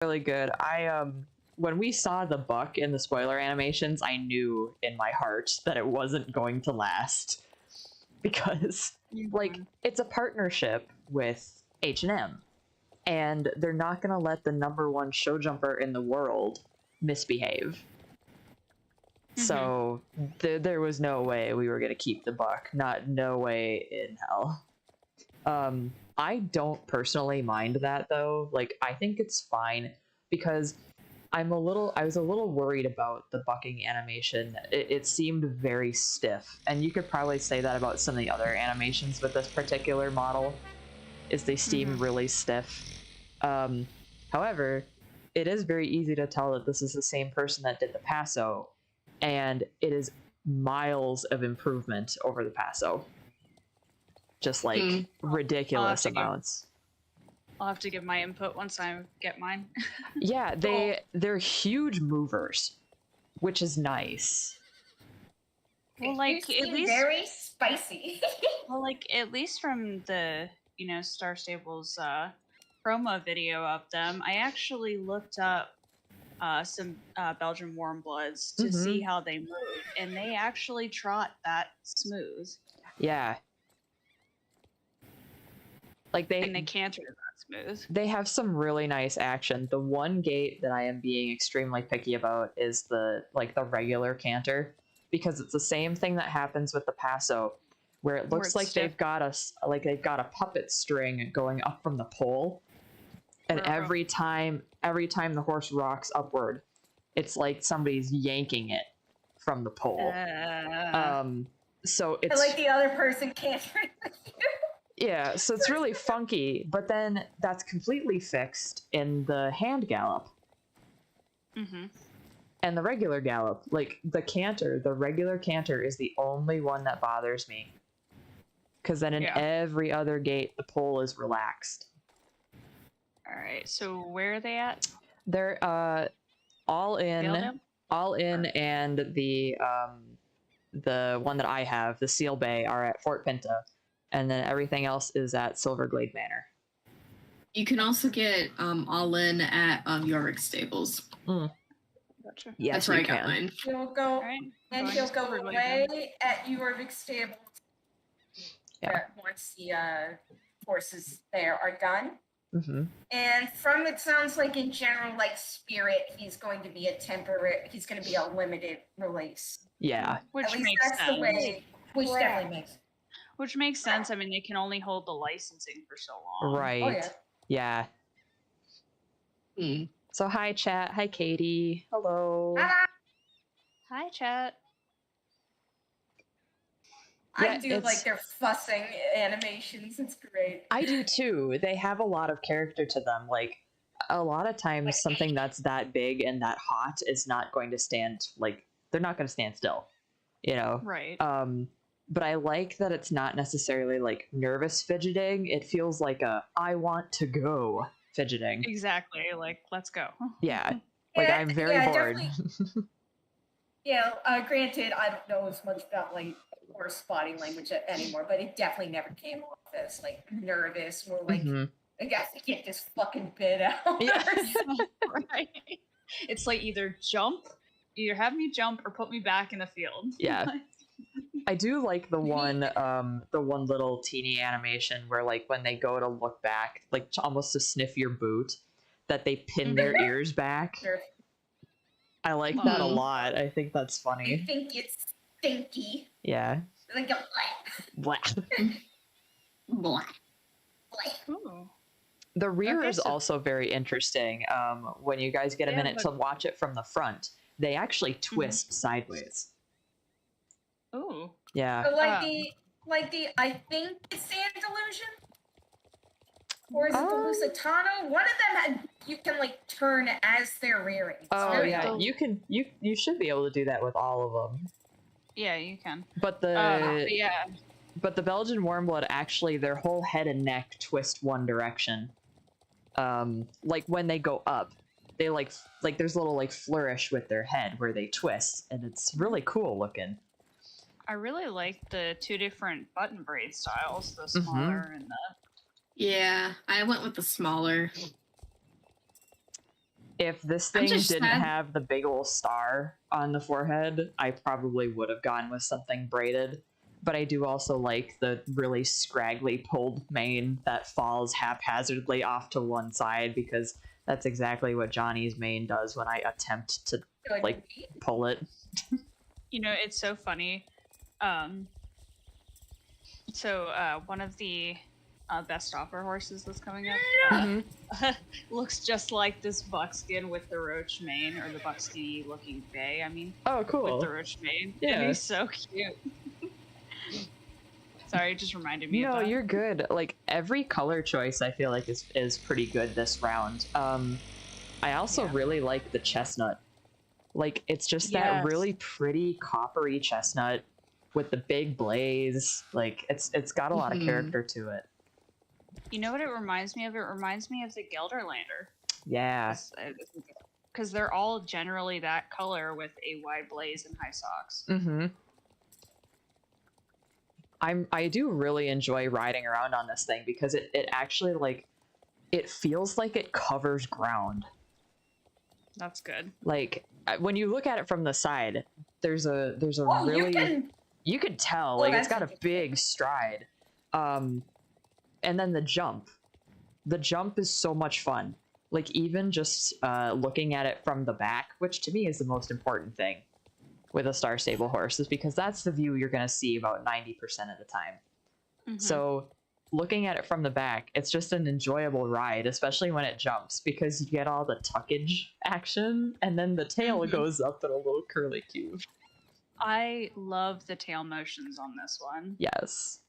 really good. When we saw the buck in the spoiler animations, I knew in my heart that it wasn't going to last because like it's a partnership with H&M and they're not going to let the #1 show jumper in the world misbehave. So there was no way we were going to keep the buck. No way in hell. I don't personally mind that though. Like I think it's fine because I was a little worried about the bucking animation. It seemed very stiff, and you could probably say that about some of the other animations with this particular model, is they seem really stiff. However, it is very easy to tell that this is the same person that did the Paso, and it is miles of improvement over the Paso. Just like ridiculous amounts. I'll have to give my input once I get mine. Yeah, they're huge movers, which is nice. Well, like at least very spicy. Well, like at least from the Star Stables promo video of them, I actually looked up some Belgian warmbloods to see how they move, and they actually trot that smooth. Yeah. Like they canter that smooth. They have some really nice action. The one gait that I am being extremely picky about is the regular canter, because it's the same thing that happens with the Paso, where it looks like they've got a puppet string going up from the pole, and every time the horse rocks upward, it's like somebody's yanking it from the pole. So it's like the other person cantering with you. Yeah, so it's really funky, but then that's completely fixed in the hand gallop. And the regular gallop, like the regular canter is the only one that bothers me. Because then in every other gait, the pole is relaxed. Alright, so where are they at? They're all in, and the one that I have, the Seal Bay, are at Fort Pinta. And then everything else is at Silverglade Manor. You can also get all in at Yorick Stables. Gotcha. Yes, that's where I got mine. You'll go away at Yorick Stables. Yeah. Once the horses there are done. And from it sounds like in general, like Spirit, he's going to be he's going to be a limited release. Yeah. Which at least makes that's sense. The way, which definitely makes sense. Which makes sense. I mean, they can only hold the licensing for so long. Right. Oh, yeah. So hi, chat. Hi, Katie. Hello. Hi, chat. I do like their fussing animations. It's great. I do too. They have a lot of character to them. Like, a lot of times something that's that big and that hot is not going to stand, they're not going to stand still, Right. But I like that it's not necessarily like nervous fidgeting. It feels like I want to go fidgeting. Exactly. Like, let's go. Yeah. Like, I'm very bored. Granted, I don't know as much about horse body language anymore, but it definitely never came off as nervous or I got to get this fucking bit out. Yeah. Right. It's like either have me jump or put me back in the field. Yeah. I do like the one little teeny animation where when they go to look back, almost to sniff your boot, that they pin their ears back. Sure. I like that a lot. I think that's funny. I think it's stinky. Yeah. They go black. Black. The rear is also very interesting. When you guys get a minute to watch it from the front, they actually twist sideways. Ooh. Yeah. So I think it's Sand Illusion? Or is it the Lusitano? One of them you can turn as they're rearing. Oh yeah, you should be able to do that with all of them. Yeah, you can. But but the Belgian warmblood, actually their whole head and neck twist one direction. When they go up, they there's a little flourish with their head where they twist, and it's really cool looking. I really like the two different button braid styles, the smaller and the... Yeah, I went with the smaller. If this I'm thing just didn't sad- have the big old star on the forehead, I probably would have gone with something braided. But I do also like the really scraggly pulled mane that falls haphazardly off to one side, because that's exactly what Johnny's mane does when I attempt to like pull it. You know, it's so funny. One of the best offer horses that's coming up looks just like this buckskin with the roach mane, or the buckskin looking bay. I mean, Oh, cool. with the roach mane. Yeah. And he's so cute. Sorry, it just reminded me of No, that. you're good. Like, every color choice I feel like is pretty good this round. I also really like the chestnut. Like, it's just that really pretty coppery chestnut with the big blaze. Like, it's got a lot of character to it. You know what it reminds me of? It reminds me of the Gelderlander. Yeah. Because they're all generally that color with a wide blaze and high socks. Mm-hmm. I do really enjoy riding around on this thing because it actually, like, it feels like it covers ground. That's good. Like, when you look at it from the side, there's a really you could tell like it's got a big stride. And then the jump is so much fun. Like, even just looking at it from the back, which to me is the most important thing with a Star Stable horse, is because that's the view you're going to see about 90% of the time. So looking at it from the back, it's just an enjoyable ride, especially when it jumps, because you get all the tuckage action, and then the tail goes up in a little curly cube. I love the tail motions on this one. Yes.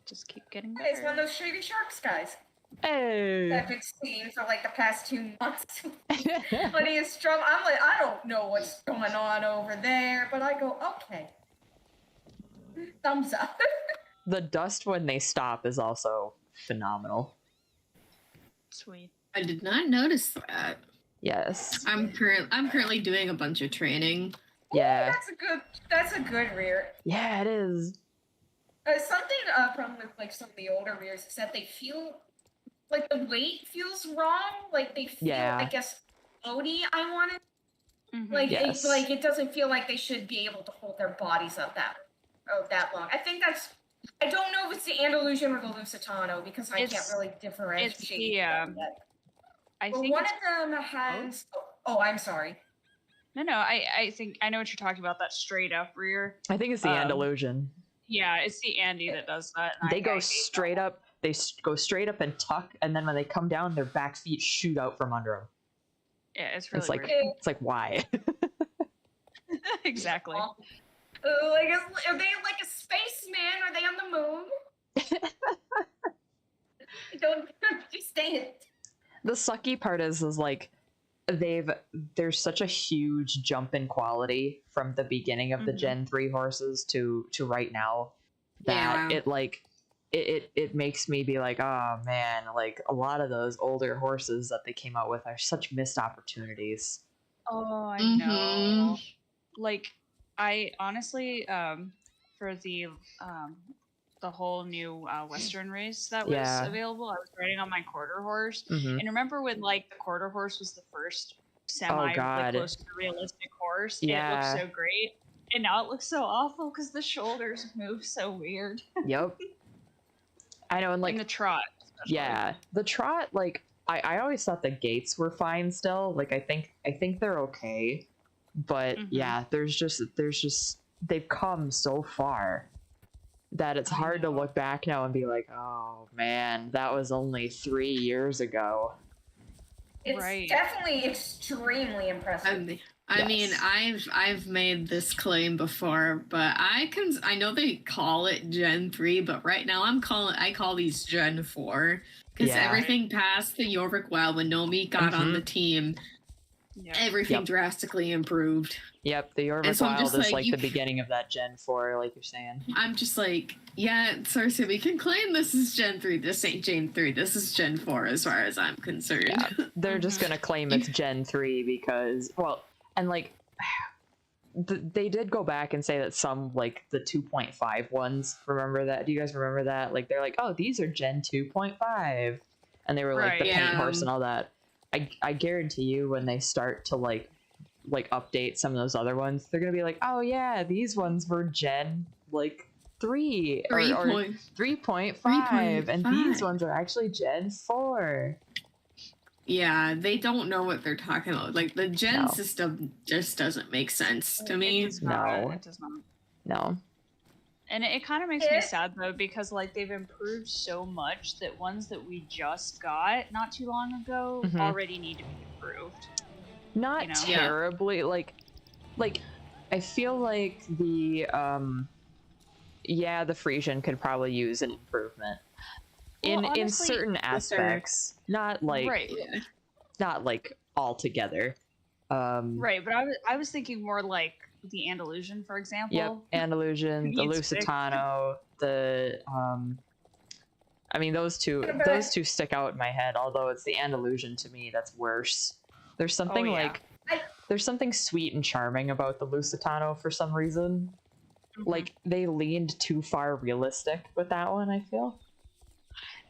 Just keep getting better. It's one of those shady sharks guys. Hey. I've been seeing for like the past 2 months. When he is strong, I'm like, I don't know what's going on over there, but I go, okay. Thumbs up. The dust when they stop is also phenomenal. Sweet. I did not notice that. Yes. I'm currently doing a bunch of training. Yeah. Ooh, that's a good rear. Yeah, it is. Something problem with like some of the older rears is that they feel like the weight feels wrong. Like they feel, I guess, floaty. I want it. Like it doesn't feel like they should be able to hold their bodies up that long. I think that's. I don't know if it's the Andalusian or the Lusitano because I can't really differentiate. It's the. I think one of them has. Oh, I'm sorry. No. I think I know what you're talking about. That straight up rear. I think it's the Andalusian. Yeah, it's the Andy that does that. They go straight up. They go straight up and tuck, and then when they come down, their back feet shoot out from under them. Yeah, it's really weird. It's like, why? Exactly. Like, are they like a spaceman? Are they on the moon? I don't understand. The sucky part is like there's such a huge jump in quality from the beginning of the Gen 3 horses to right now that it makes me be like, oh man, like a lot of those older horses that they came out with are such missed opportunities. Oh, I know. Like, I honestly, for the whole new Western race that was available, I was riding on my quarter horse, and remember when like the quarter horse was the first semi close to realistic horse? Yeah. It looked so great, and now it looks so awful because the shoulders move so weird. Yep. I know, and like in the trot. Especially. Yeah, the trot, like I always thought the gaits were fine still. Like I think they're okay. But yeah, there's just they've come so far that it's hard to look back now and be like, oh man, that was only 3 years ago. It's definitely extremely impressive. I mean, I've made this claim before, but I know they call it Gen 3, but right now I call these Gen 4 because everything past the Jorvik Wild when Nomi got on the team. Everything drastically improved. Yep, the Jorvik Wild is like the beginning of that Gen 4, like you're saying. I'm just like, yeah, Cersei, we can claim this is Gen 3. This ain't Gen 3. This is Gen 4 as far as I'm concerned. Yeah, they're just going to claim it's Gen 3 because, well, and like, they did go back and say that some, like, the 2.5 ones, remember that? Do you guys remember that? Like, they're like, oh, these are Gen 2.5. And they were like the paint horse and all that. I guarantee you when they start to like update some of those other ones, they're gonna be like, oh yeah, these ones were Gen like 3 or 3.5, and these ones are actually Gen 4. Yeah, they don't know what they're talking about. Like the Gen system just doesn't make sense to me. It does not. It does not. No. And it kind of makes me sad though, because like they've improved so much that ones that we just got not too long ago already need to be improved. Not terribly. Like I feel like the the Frisian could probably use an improvement in certain aspects. Not like not like altogether. Right, but I was thinking more like the Andalusian, for example. Yep, Andalusian, the Lusitano, the I mean those two stick out in my head, although it's the Andalusian to me that's worse. There's something there's something sweet and charming about the Lusitano for some reason. Like they leaned too far realistic with that one, I feel.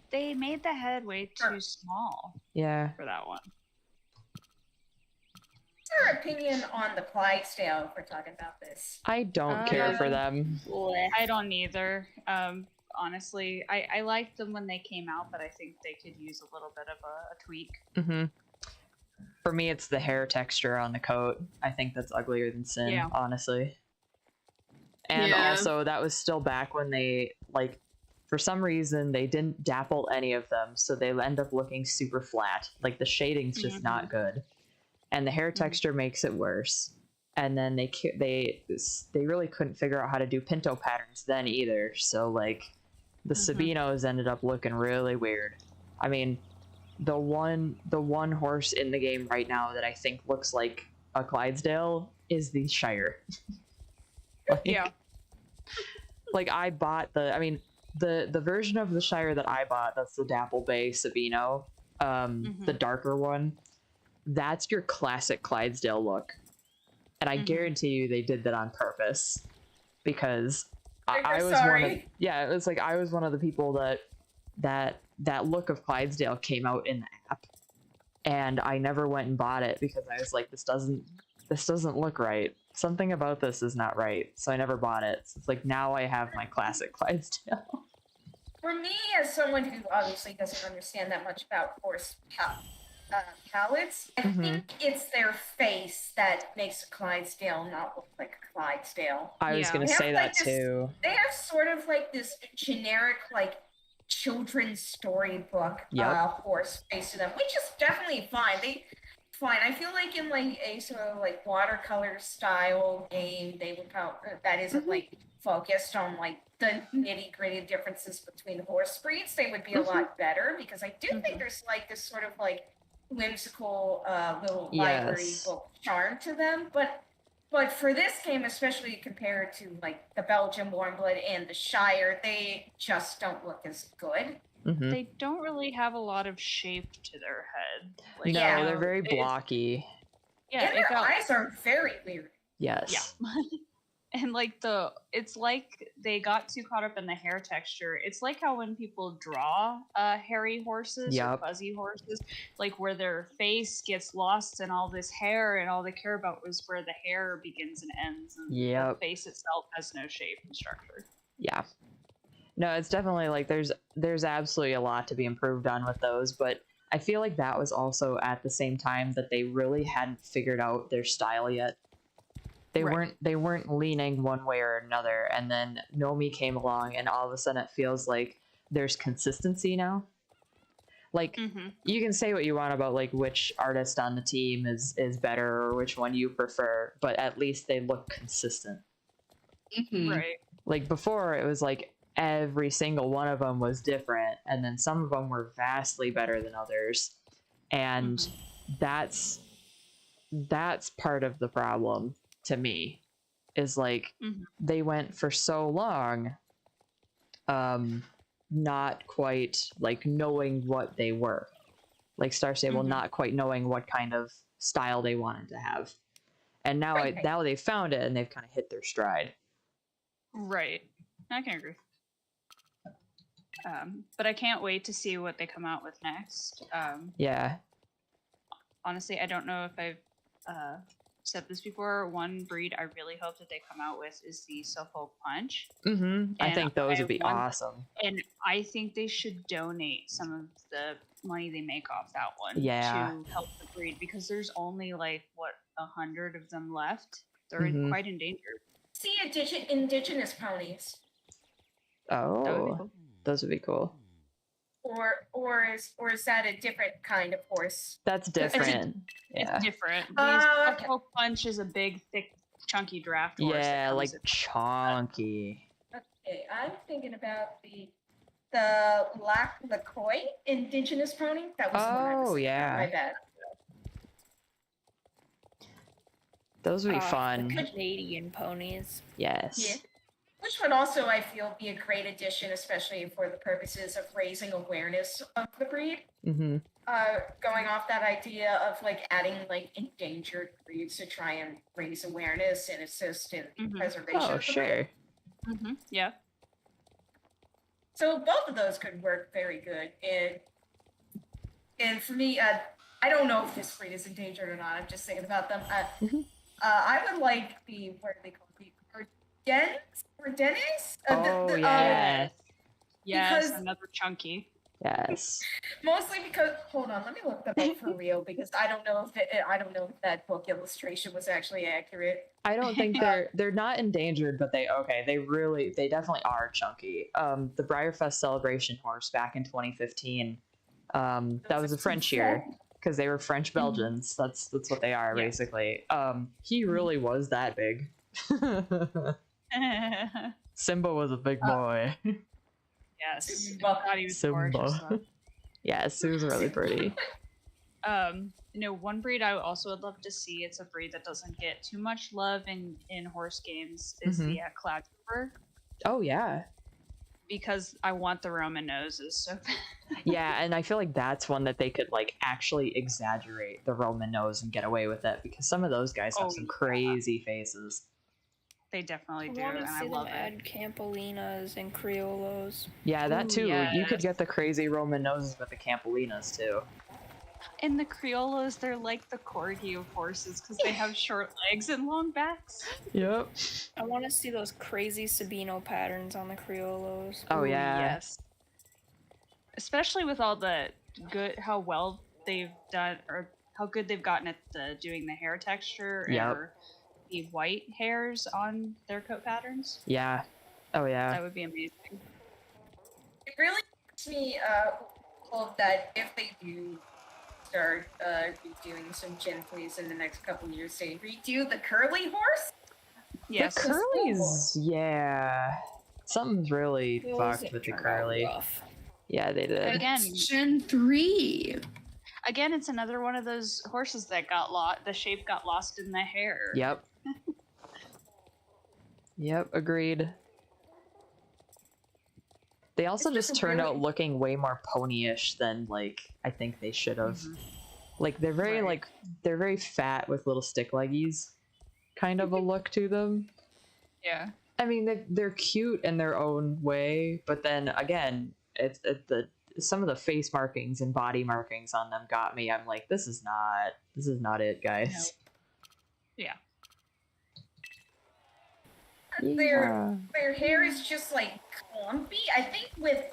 They made the head way too small. Yeah. For that one. What's your opinion on the Clydesdale if we're talking about this? I don't care for them. I don't either. Honestly, I liked them when they came out, but I think they could use a little bit of a tweak. For me, it's the hair texture on the coat. I think that's uglier than sin, honestly. And also, that was still back when they, like, for some reason, they didn't dapple any of them, so they end up looking super flat. Like, the shading's just not good. And the hair texture makes it worse. And then they really couldn't figure out how to do pinto patterns then either. So, like, the Sabinos ended up looking really weird. I mean, the one horse in the game right now that I think looks like a Clydesdale is the Shire. Like I bought the version of the Shire that I bought, that's the Dapple Bay Sabino, the darker one. That's your classic Clydesdale look. And I guarantee you they did that on purpose, because I was one of it was like I was one of the people that look of Clydesdale came out in the app, and I never went and bought it because I was like, this doesn't look right. Something about this is not right, so I never bought it. So it's like now I have my classic Clydesdale. For me, as someone who obviously doesn't understand that much about horse palettes, I think it's their face that makes a Clydesdale not look like a Clydesdale. I was going to say that too. They have sort of like this generic, like, children's storybook horse face to them, which is definitely fine. I feel like in like a sort of like watercolor style game, they would that isn't like focused on like the nitty gritty differences between horse breeds, they would be a lot better, because I do think there's like this sort of like whimsical little library book charm to them, but for this game, especially compared to like the Belgian warmblood and the Shire, they just don't look as good. They don't really have a lot of shape to their head. Like, no, they're very blocky. And their eyes are very weird. Yes. Yeah. And like it's like they got too caught up in the hair texture. It's like how when people draw hairy horses or fuzzy horses, like where their face gets lost in all this hair, and all they care about was where the hair begins and ends, and the face itself has no shape and structure. Yeah. No, it's definitely like there's absolutely a lot to be improved on with those, but I feel like that was also at the same time that they really hadn't figured out their style yet. They weren't leaning one way or another, and then Nomi came along, and all of a sudden it feels like there's consistency now. Like you can say what you want about like which artist on the team is better or which one you prefer, but at least they look consistent. Right. Like before, it was like every single one of them was different, and then some of them were vastly better than others, and that's part of the problem to me, is like they went for so long not quite like knowing what they were, like Star Stable not quite knowing what kind of style they wanted to have, and now now they found it and they've kind of hit their stride. Right, I can agree. But I can't wait to see what they come out with next. honestly, I don't know if I've said this before. One breed I really hope that they come out with is the Suffolk Punch. I think those would be awesome. And I think they should donate some of the money they make off that one to help the breed, because there's only like 100 of them left. They're quite endangered. See indigenous ponies. Oh, cool. Those would be cool. Or is that a different kind of horse? That's different. It's different. Suffolk Punch is a big, thick, chunky draft horse. Yeah, like chunky. Okay, I'm thinking about the Koi indigenous pony. That was my bad. Those would be fun. Canadian ponies. Yes. Yeah. Which would also, I feel, be a great addition, especially for the purposes of raising awareness of the breed. Mm-hmm. Going off that idea of like adding like endangered breeds to try and raise awareness and assist in preservation. Oh, sure. Mm-hmm. Yeah. So both of those could work very good. And for me, I don't know if this breed is endangered or not. I'm just thinking about them. I would like what are they called? Dennis? Yes. Yes, another chunky. Yes. Mostly because, hold on, let me look that up for real, because I don't know if that book illustration was actually accurate. I don't think they're not endangered, but they definitely are chunky. The Briarfest celebration horse back in 2015, that was a French year because they were French Belgians. That's what they are basically. He really was that big. Simba was a big boy. Yes, I thought he was gorgeous. Yes, he was really pretty. One breed I also would love to see. It's a breed that doesn't get too much love in horse games. Is the Cloud Trooper. Oh yeah. Because I want the Roman noses so bad. Yeah, and I feel like that's one that they could like actually exaggerate the Roman nose and get away with it, because some of those guys have some crazy faces. They definitely do, I want and to see I love them it. add Campolinas and Criollos. Yeah, that too. Yes. You could get the crazy Roman noses with the Campolinas too. And the Criollos, they're like the corgi of horses because they have short legs and long backs. Yep. I want to see those crazy Sabino patterns on the Criollos. Oh yeah. Yes. Especially with all the how well they've done, or how good they've gotten at doing the hair texture or the white hairs on their coat patterns. Yeah. Oh yeah. That would be amazing. It really makes me hope that if they do start redoing some Gen 3s in the next couple years, they redo the curly horse. Yes. The curlies, yeah. Something's really fucked with the curly. Rough. Yeah, they did. Again, Gen 3. Again, it's another one of those horses that got lost. The shape got lost in the hair. Yep. Yep, agreed. They also just turned out looking way more pony-ish than like I think they should have. Like they're very they're very fat with little stick leggies, kind of a look to them. Yeah. I mean they're cute in their own way, but then again, it's some of the face markings and body markings on them got me. I'm like, this is not it, guys. No. Yeah. Their hair is just like clumpy. I think with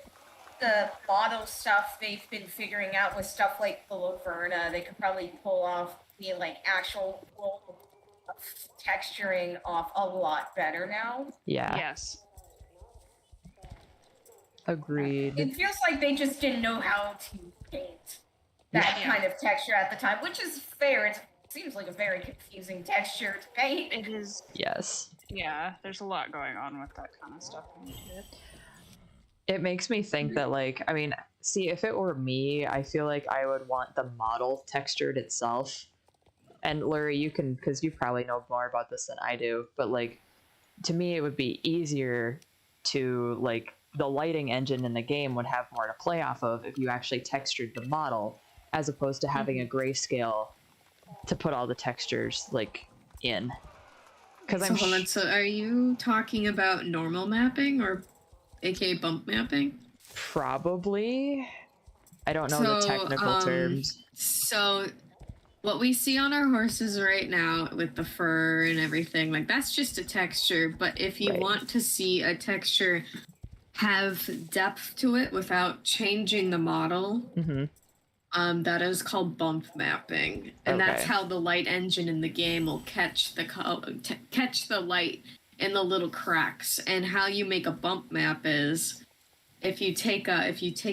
the model stuff they've been figuring out with stuff like the Laverna, they could probably pull off the like actual texturing off a lot better now. Yeah. Yes. Agreed. It feels like they just didn't know how to paint that kind of texture at the time, which is fair. It seems like a very confusing texture to paint. It is. Yes. Yeah, there's a lot going on with that kind of stuff. It makes me think that, like, I mean, see, if it were me, I feel like I would want the model textured itself. And Lurie, you can, because you probably know more about this than I do, but like, to me, it would be easier to, like, the lighting engine in the game would have more to play off of if you actually textured the model, as opposed to having a grayscale to put all the textures, like, in. Because So are you talking about normal mapping or aka bump mapping? Probably. I don't know the technical terms. So what we see on our horses right now with the fur and everything, like that's just a texture. But if you want to see a texture have depth to it without changing the model, that is called bump mapping, and that's how the light engine in the game will catch the catch the light in the little cracks. And how you make a bump map is if you take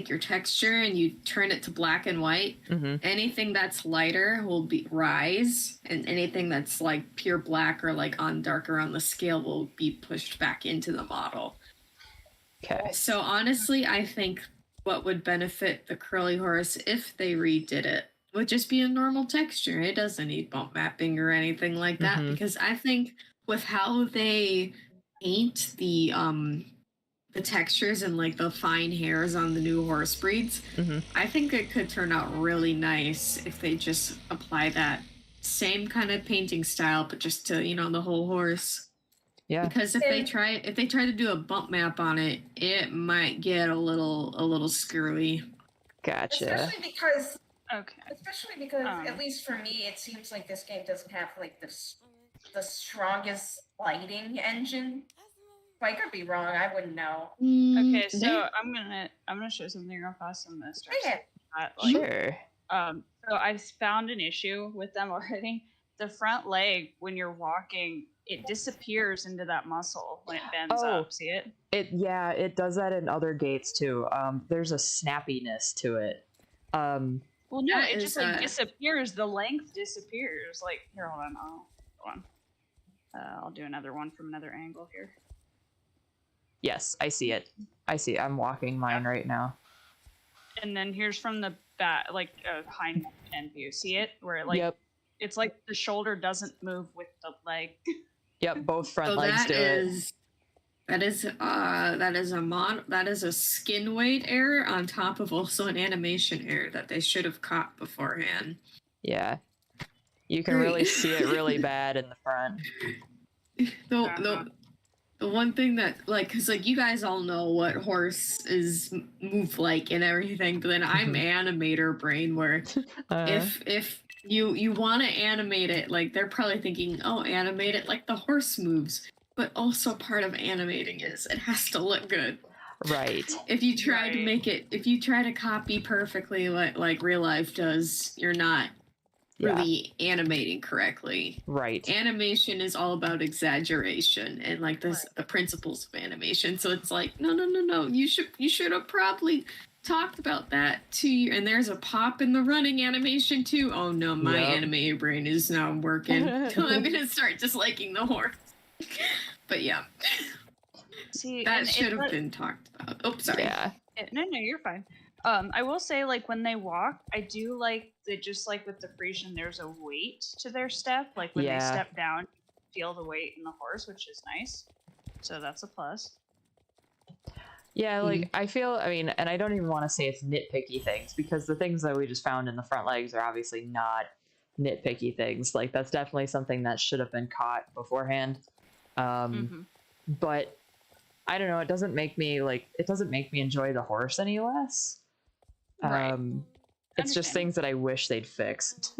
your texture and you turn it to black and white, anything that's lighter will be rise, and anything that's like pure black or like on darker on the scale will be pushed back into the model. Okay. So honestly, I think what would benefit the curly horse if they redid it would just be a normal texture. It doesn't need bump mapping or anything like that, because I think with how they paint the textures and like the fine hairs on the new horse breeds, I think it could turn out really nice if they just apply that same kind of painting style, but just to, you know, the whole horse. Yeah. Because if they try to do a bump map on it, it might get a little screwy. Gotcha. Especially because Okay. at least for me, it seems like this game doesn't have like the strongest lighting engine. I could be wrong. I wouldn't know. Okay, so I'm gonna show something real fast on this. Sure. So I found an issue with them already. The front leg, when you're walking, it disappears into that muscle when it bends up. See it? It does that in other gates too. There's a snappiness to it. Well, no, it just like disappears. The length disappears. Like, here, hold on. I'll do another one from another angle here. Yes, I see it. I'm walking mine right now. And then here's from the back, like hind end view. See it? Where it like it's like the shoulder doesn't move with the leg. Yep, both front legs do it. That is a skin weight error on top of also an animation error that they should have caught beforehand. Yeah. You can really see it really bad in the front. The one thing that, like, because, like, you guys all know what horses move like and everything, but then I'm animator brain, where if you want to animate it, like, they're probably thinking, oh, animate it like the horse moves. But also part of animating is it has to look good. Right. If you try to make it, if you try to copy perfectly like real life does, you're not really animating correctly. Right. Animation is all about exaggeration and like the principles of animation. So it's like, no. You should have probably talked about that to you. And there's a pop in the running animation too. Oh no, my animator brain is now working. So I'm gonna start disliking the horse. But yeah. See, that should have been talked about. Oh, sorry. Yeah. No, you're fine. I will say, like, when they walk, I do like that. Just like with the Frisian, there's a weight to their step. Like when they step down, you feel the weight in the horse, which is nice. So that's a plus. Yeah, like I mean, and I don't even want to say it's nitpicky things, because the things that we just found in the front legs are obviously not nitpicky things. Like that's definitely something that should have been caught beforehand. But I don't know, it doesn't make me enjoy the horse any less. It's just things that I wish they'd fixed.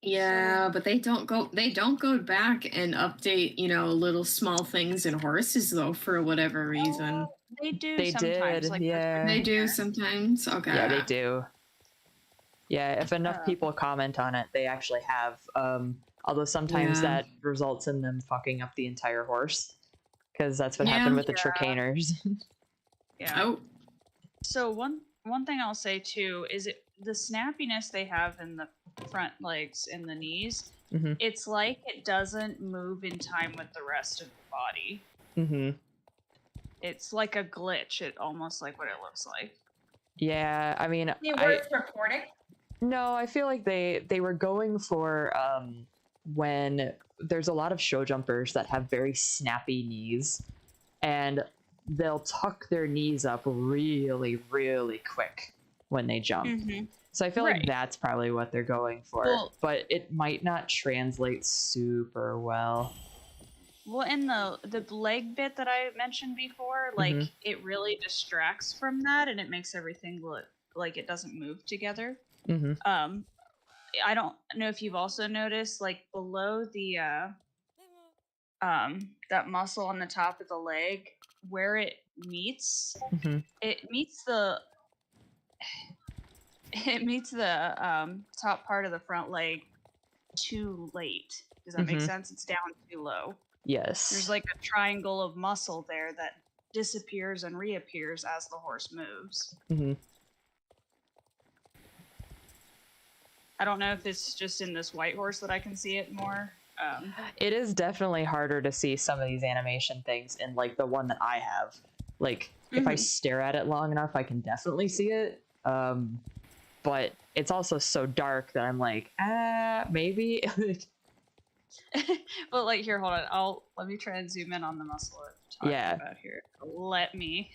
Yeah, but they don't go back and update, little small things in horses though, for whatever reason. They do. They sometimes, did, like, yeah. They do sometimes. Okay. Yeah, they do. Yeah, if enough people comment on it, they actually have. Although sometimes that results in them fucking up the entire horse, because that's what happened with the tricaners. Yeah. Oh. So one thing I'll say too is the snappiness they have in the front legs and the knees. It's like it doesn't move in time with the rest of the body. It's like a glitch. It almost like what it looks like. Yeah, I mean, worth reporting. No, I feel like they were going for when there's a lot of show jumpers that have very snappy knees, and they'll tuck their knees up really, really quick when they jump. So I feel like that's probably what they're going for, but it might not translate super well. Well, in the leg bit that I mentioned before, like it really distracts from that, and it makes everything look like it doesn't move together. I don't know if you've also noticed, like below the that muscle on the top of the leg, where it meets, it meets the top part of the front leg too late. Does that make sense? It's down too low. Yes. There's like a triangle of muscle there that disappears and reappears as the horse moves. I don't know if it's just in this white horse that I can see it more. It is definitely harder to see some of these animation things in like the one that I have. Like if I stare at it long enough, I can definitely see it. But it's also so dark that I'm like, maybe. But like here, hold on. Let me try and zoom in on the muscle we're talking about here. Let me,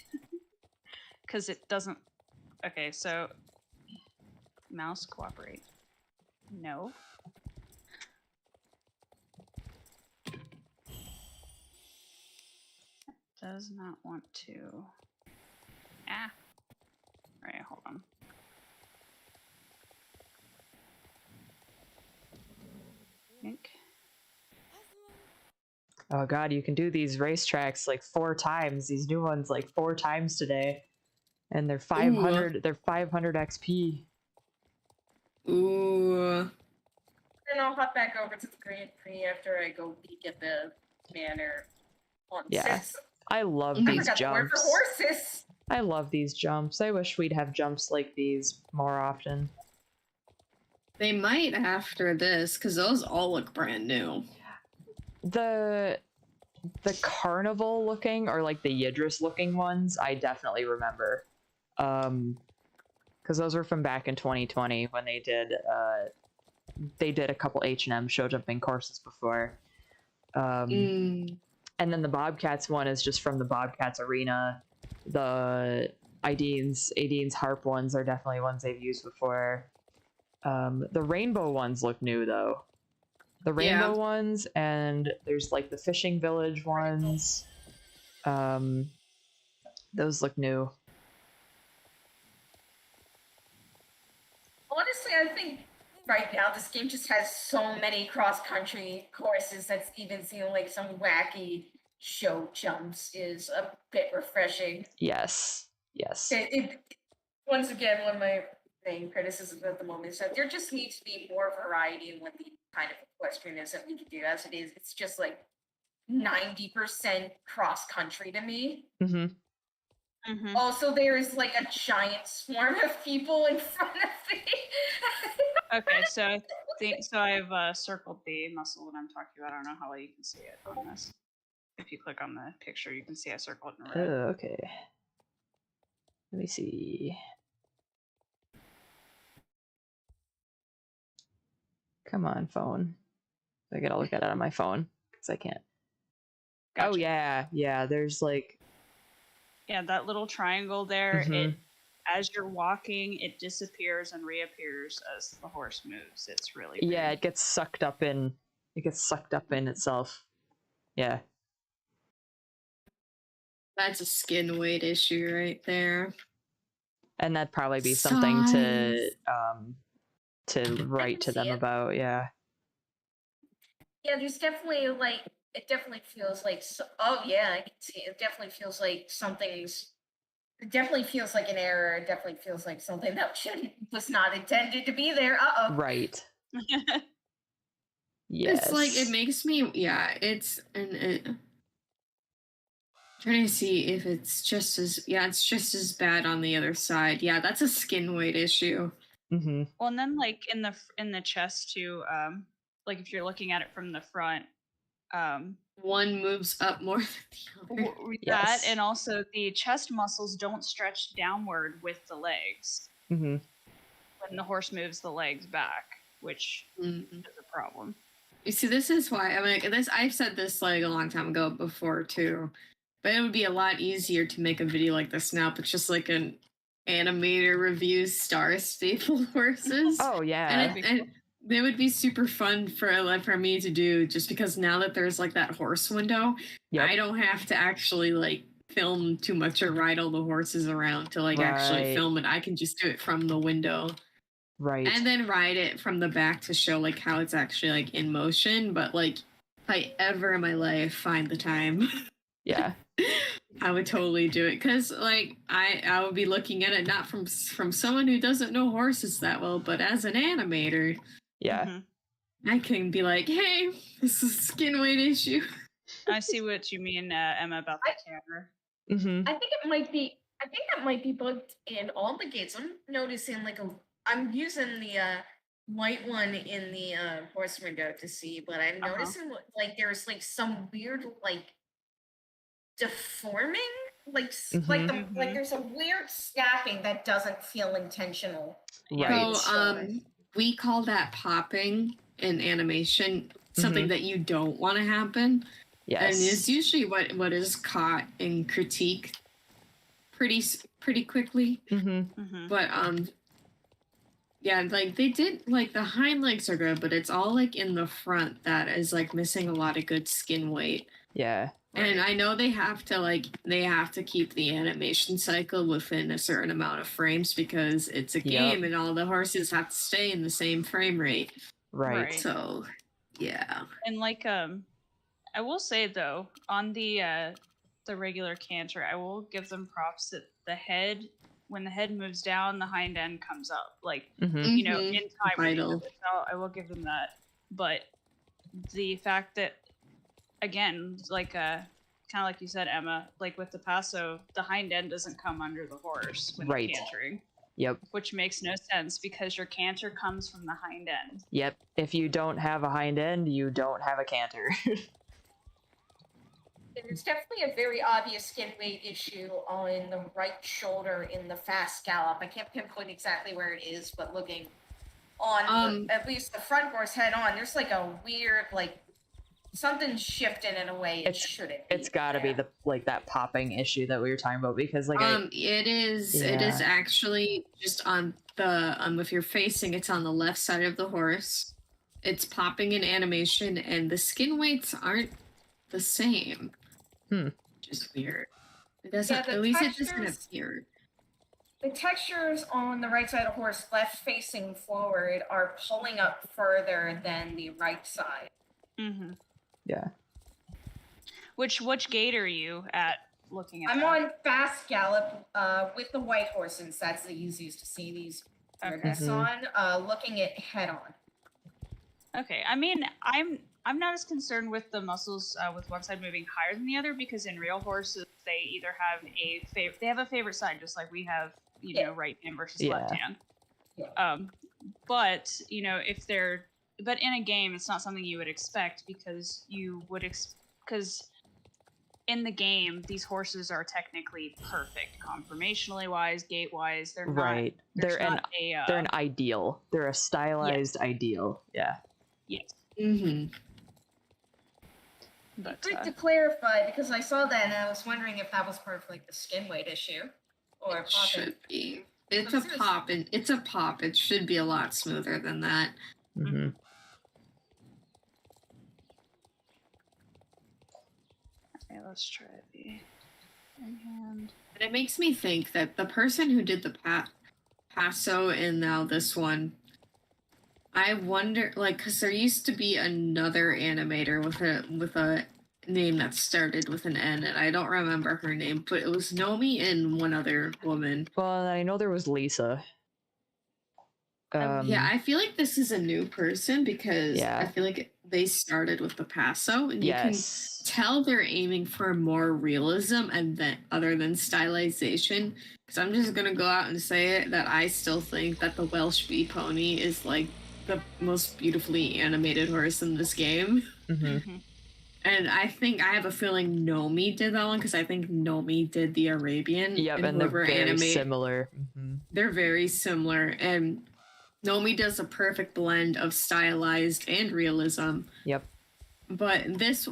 because it doesn't. Okay, so mouse cooperate. No. Does not want to. Alright, hold on. Think. Oh god, you can do these racetracks like 4 times. These new ones like 4 times today. And they're 500 they're 500 XP. Ooh. And I'll hop back over to the Grand Prix after I go peek at the manor. Yeah. I love these jumps. For horses. I love these jumps. I wish we'd have jumps like these more often. They might after this, because those all look brand new. The carnival looking, or like the Yidris looking ones, I definitely remember. Because those were from back in 2020 when they did a couple H&M show jumping courses before. And then the Bobcats one is just from the Bobcats arena. The Aideen's harp ones are definitely ones they've used before. The rainbow ones look new though. The rainbow ones, and there's like the fishing village ones. Those look new. Honestly, I think right now this game just has so many cross-country courses that's even seeing like some wacky show jumps is a bit refreshing. Yes. Once again, one of my main criticisms at the moment is that there just needs to be more variety in what the kind of equestrian is that we can do. As it is, it's just like 90% cross-country to me. Also, there's like a giant swarm of people in front of me. Okay, so I've circled the muscle that I'm talking about. I don't know how well you can see it on this. If you click on the picture, you can see I circled it in red. Oh, okay. Let me see. Come on, phone. I gotta look at it on my phone because I can't. Gotcha. Oh yeah. There's like. Yeah, that little triangle there. It, as you're walking, it disappears and reappears as the horse moves. It's really weird. Yeah. It gets sucked up in. It gets sucked up in itself. Yeah. That's a skin weight issue right there. And that'd probably be something to write to them about. Yeah. Yeah, there's definitely like it definitely feels like oh yeah, I can see it. It definitely feels like it definitely feels like an error. It definitely feels like something that was not intended to be there. Right. Yes. It's like it makes me trying to see if it's just as bad on the other side. Yeah, that's a skin weight issue. Well, and then like in the chest too, like if you're looking at it from the front, one moves up more than the other. That and also the chest muscles don't stretch downward with the legs. When the horse moves the legs back, which is a problem. You see, this is why I've said this like a long time ago before too. But it would be a lot easier to make a video like this now, but just like an animator reviews Star Stable horses. Oh yeah, and they would be super fun for me to do, just because now that there's like that horse window, I don't have to actually like film too much or ride all the horses around to like actually film it. I can just do it from the window. Right. And then ride it from the back to show like how it's actually like in motion. But like, if I ever in my life find the time, Yeah. I would totally do it, because like I would be looking at it not from someone who doesn't know horses that well, but as an animator. Yeah. Mm-hmm. I can be like, hey, this is a skin weight issue. I see what you mean, Emma, about the camera. Mm-hmm. I think that might be bugged in all the gates. I'm noticing I'm using the white one in the horse window to see, but I'm noticing like there's like some weird like deforming, like like there's a weird snapping that doesn't feel intentional. Right. So we call that popping in animation, something that you don't want to happen. Yes. And it's usually what is caught in critique pretty quickly. But yeah, like they did, like the hind legs are good, but it's all like in the front that is like missing a lot of good skin weight. Yeah. And I know they have to keep the animation cycle within a certain amount of frames, because it's a game and all the horses have to stay in the same frame rate. Right. So, yeah. And like I will say though, on the regular canter, I will give them props that when the head moves down, the hind end comes up. Like you know, in time. Vital. I will give them that. But the fact that, again, like kind of like you said, Emma, like with the passo, the hind end doesn't come under the horse when you're cantering. Yep. Which makes no sense, because your canter comes from the hind end. Yep. If you don't have a hind end, you don't have a canter. There's definitely a very obvious skin weight issue on the right shoulder in the fast gallop. I can't pinpoint exactly where it is, but looking on at least the front horse head on, there's like a weird, like something's shifting in a way it shouldn't be. It's got to be the that popping issue that we were talking about, because like it is actually just on the if you're facing, it's on the left side of the horse. It's popping in animation, and the skin weights aren't the same. Just weird. It doesn't. At least it doesn't appear. The textures on the right side of the horse, left facing forward, are pulling up further than the right side. Yeah. Which gate are you at looking at? I'm on fast gallop with the white horse, since that's the easiest to see these weirdness on. Looking at head on. Okay, I mean, I'm not as concerned with the muscles with one side moving higher than the other, because in real horses they either have a favorite side, just like we have, you know, right hand versus left hand. But you know, but in a game, it's not something you would expect, because because in the game, these horses are technically perfect, conformationally wise, gait wise. They're not. Right. They're an ideal. They're a stylized ideal. Yeah. Yes. But good to clarify, because I saw that and I was wondering if that was part of like the skin weight issue, or it should be. It's a pop, and it's a pop. It should be a lot smoother than that. Okay, let's try the right hand. And it makes me think that the person who did the passo and now this one, I wonder, like, because there used to be another animator with a name that started with an N, and I don't remember her name, but it was Nomi and one other woman. Well, I know there was Lisa. Yeah, I feel like this is a new person, because I feel like they started with the passo, and you can tell they're aiming for more realism and other than stylization. Because I'm just gonna go out and say it, that I still think that the Welsh bee pony is like the most beautifully animated horse in this game. And I have a feeling Nomi did that one, because I think Nomi did the Arabian. Yep, and they're very similar. They're very similar, and Nomi does a perfect blend of stylized and realism. Yep. But this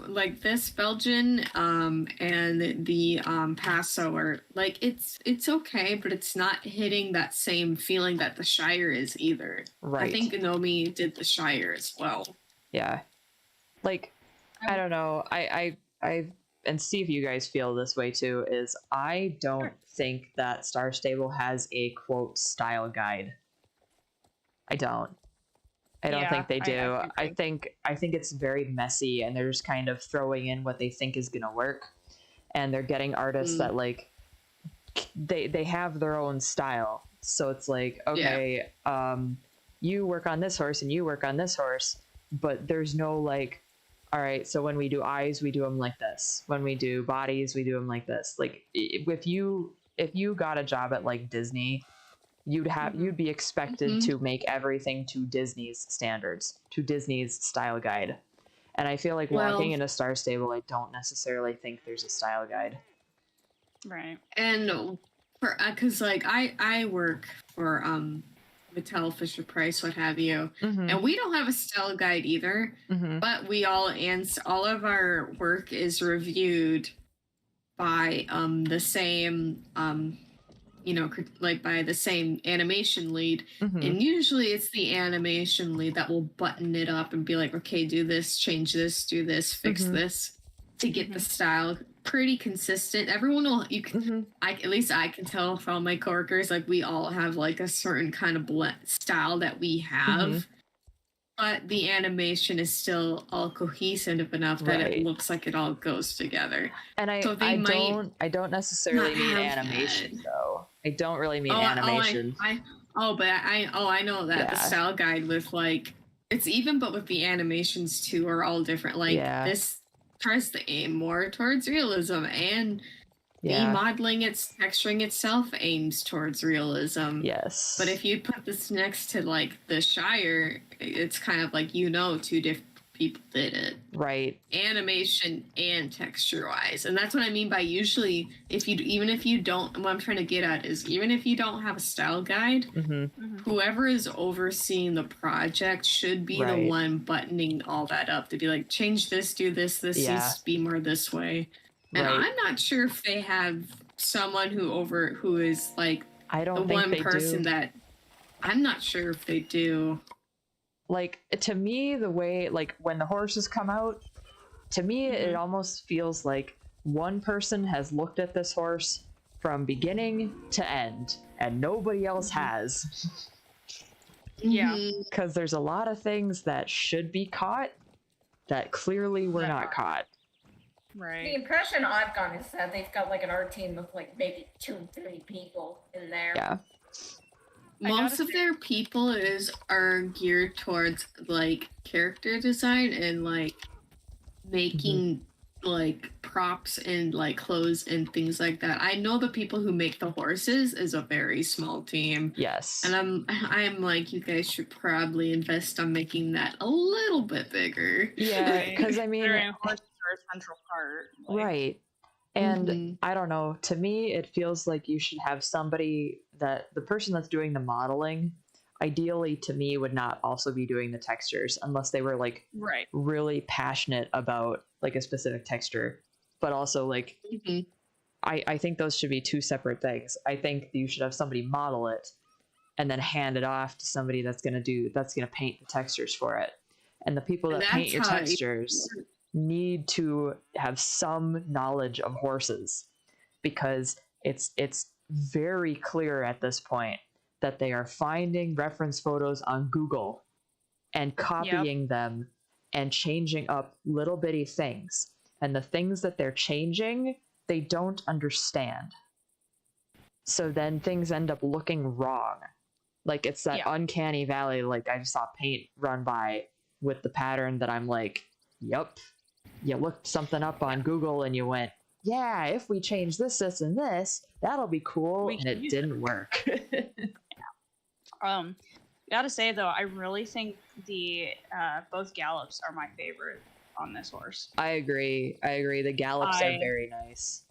Belgian and the passo are like, it's okay, but it's not hitting that same feeling that the Shire is either. Right. I think Nomi did the Shire as well. Yeah. Like, I don't know. I and see if you guys feel this way too, is I don't think that Star Stable has a quote style guide. I don't think they do. I think it's very messy, and they're just kind of throwing in what they think is gonna work, and they're getting artists that like they have their own style. So it's like, okay, you work on this horse and you work on this horse, but there's no like, all right, so when we do eyes, we do them like this. When we do bodies, we do them like this. Like if you got a job at like Disney, you'd be expected to make everything to Disney's standards, to Disney's style guide. And I feel like walking in a Star Stable, I don't necessarily think there's a style guide. Right. And for because like I work for Mattel, Fisher Price, what have you, and we don't have a style guide either. But we all of our work is reviewed by the same by the same animation lead, and usually it's the animation lead that will button it up and be like, okay, do this, change this, do this, fix this, to get the style pretty consistent. Everyone will, at least I can tell from my coworkers, like we all have like a certain kind of style that we have, but the animation is still all cohesive enough that it looks like it all goes together. And I don't necessarily mean animation though. I don't really mean animation. I know that the style guide with like it's even, but with the animations too are all different. Like this tries to aim more towards realism, and the modeling, texturing itself aims towards realism. Yes. But if you put this next to like the Shire, it's kind of like, two different people did it. Right. Animation and texture wise. And that's what I mean by usually what I'm trying to get at is even if you don't have a style guide, whoever is overseeing the project should be the one buttoning all that up to be like, change this, do this needs to be more this way. And I'm not sure if they have someone who is like I'm not sure if they do. Like, to me, the way, like, when the horses come out, to me, it almost feels like one person has looked at this horse from beginning to end, and nobody else has. Yeah. Because there's a lot of things that should be caught that clearly were not caught. Right. The impression I've gotten is that they've got like an art team of like maybe 2-3 people in there. Yeah. Most of their people are geared towards like character design and like making like props and like clothes and things like that. I know the people who make the horses is a very small team. Yes. And I'm like, you guys should probably invest on making that a little bit bigger. Yeah, because I mean, horses are a central part. Right. And I don't know, to me, it feels like you should have somebody that the person that's doing the modeling, ideally to me, would not also be doing the textures unless they were like really passionate about like a specific texture. But also like, I think those should be two separate things. I think you should have somebody model it and then hand it off to somebody that's going to paint the textures for it. And the people that paint your textures need to have some knowledge of horses, because it's very clear at this point that they are finding reference photos on Google and copying them and changing up little bitty things. And the things that they're changing, they don't understand. So then things end up looking wrong. Like it's that uncanny valley, like I just saw paint run by with the pattern that I'm like, yep. You looked something up on Google and you went, yeah, if we change this, this, and this, that'll be cool. And it didn't work. Gotta say though, I really think the both gallops are my favorite on this horse. I agree. The gallops are very nice.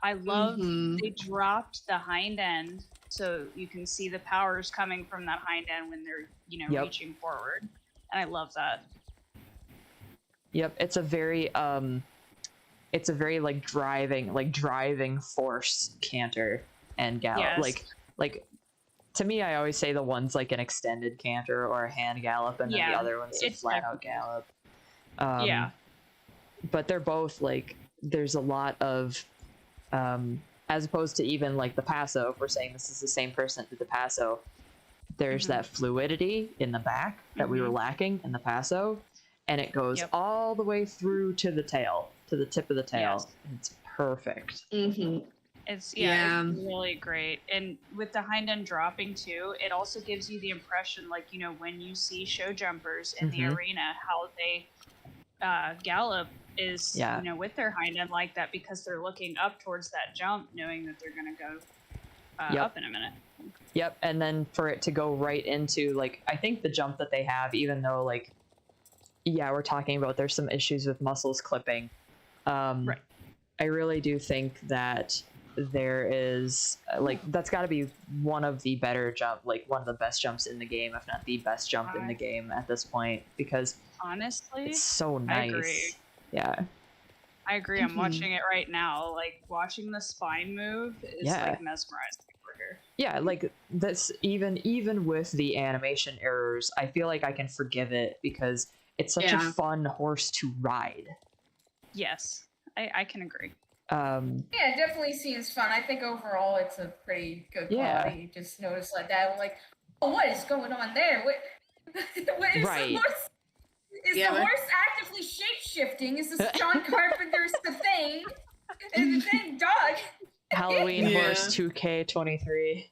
I love they dropped the hind end so you can see the powers coming from that hind end when they're reaching forward, and I love that. Yep, it's a very like driving force canter and gallop. Yes. Like to me, I always say the one's like an extended canter or a hand gallop, and then the other one's a flat out gallop. But they're both like, there's a lot of as opposed to even like the Paso, if we're saying this is the same person that did the Paso, there's that fluidity in the back that we were lacking in the Paso, and it goes all the way through to the tail, to the tip of the tail. Yes. It's perfect. It's it's really great. And with the hind end dropping too, it also gives you the impression, like, you know, when you see show jumpers in the arena, how they gallop is, you know, with their hind end like that, because they're looking up towards that jump, knowing that they're going to go up in a minute. Yep. And then for it to go right into, like, I think the jump that they have, even though, like, yeah, we're talking about there's some issues with muscles clipping. Right. I really do think that there is, like, that's got to be one of the better one of the best jumps in the game, if not the best jump in the game at this point, because honestly, it's so nice. I agree. Yeah. I agree. I'm watching it right now. Like, watching the spine move is like mesmerizing over here. Yeah, like this, even with the animation errors, I feel like I can forgive it because it's such a fun horse to ride. Yes, I can agree. Yeah, it definitely seems fun. I think overall it's a pretty good quality. You just notice like that, I'm like, oh, what is going on there? What is the horse? Is the horse actively shape-shifting? Is this John Carpenter's The Thing? Is the thing dog? Halloween Horse 2K23.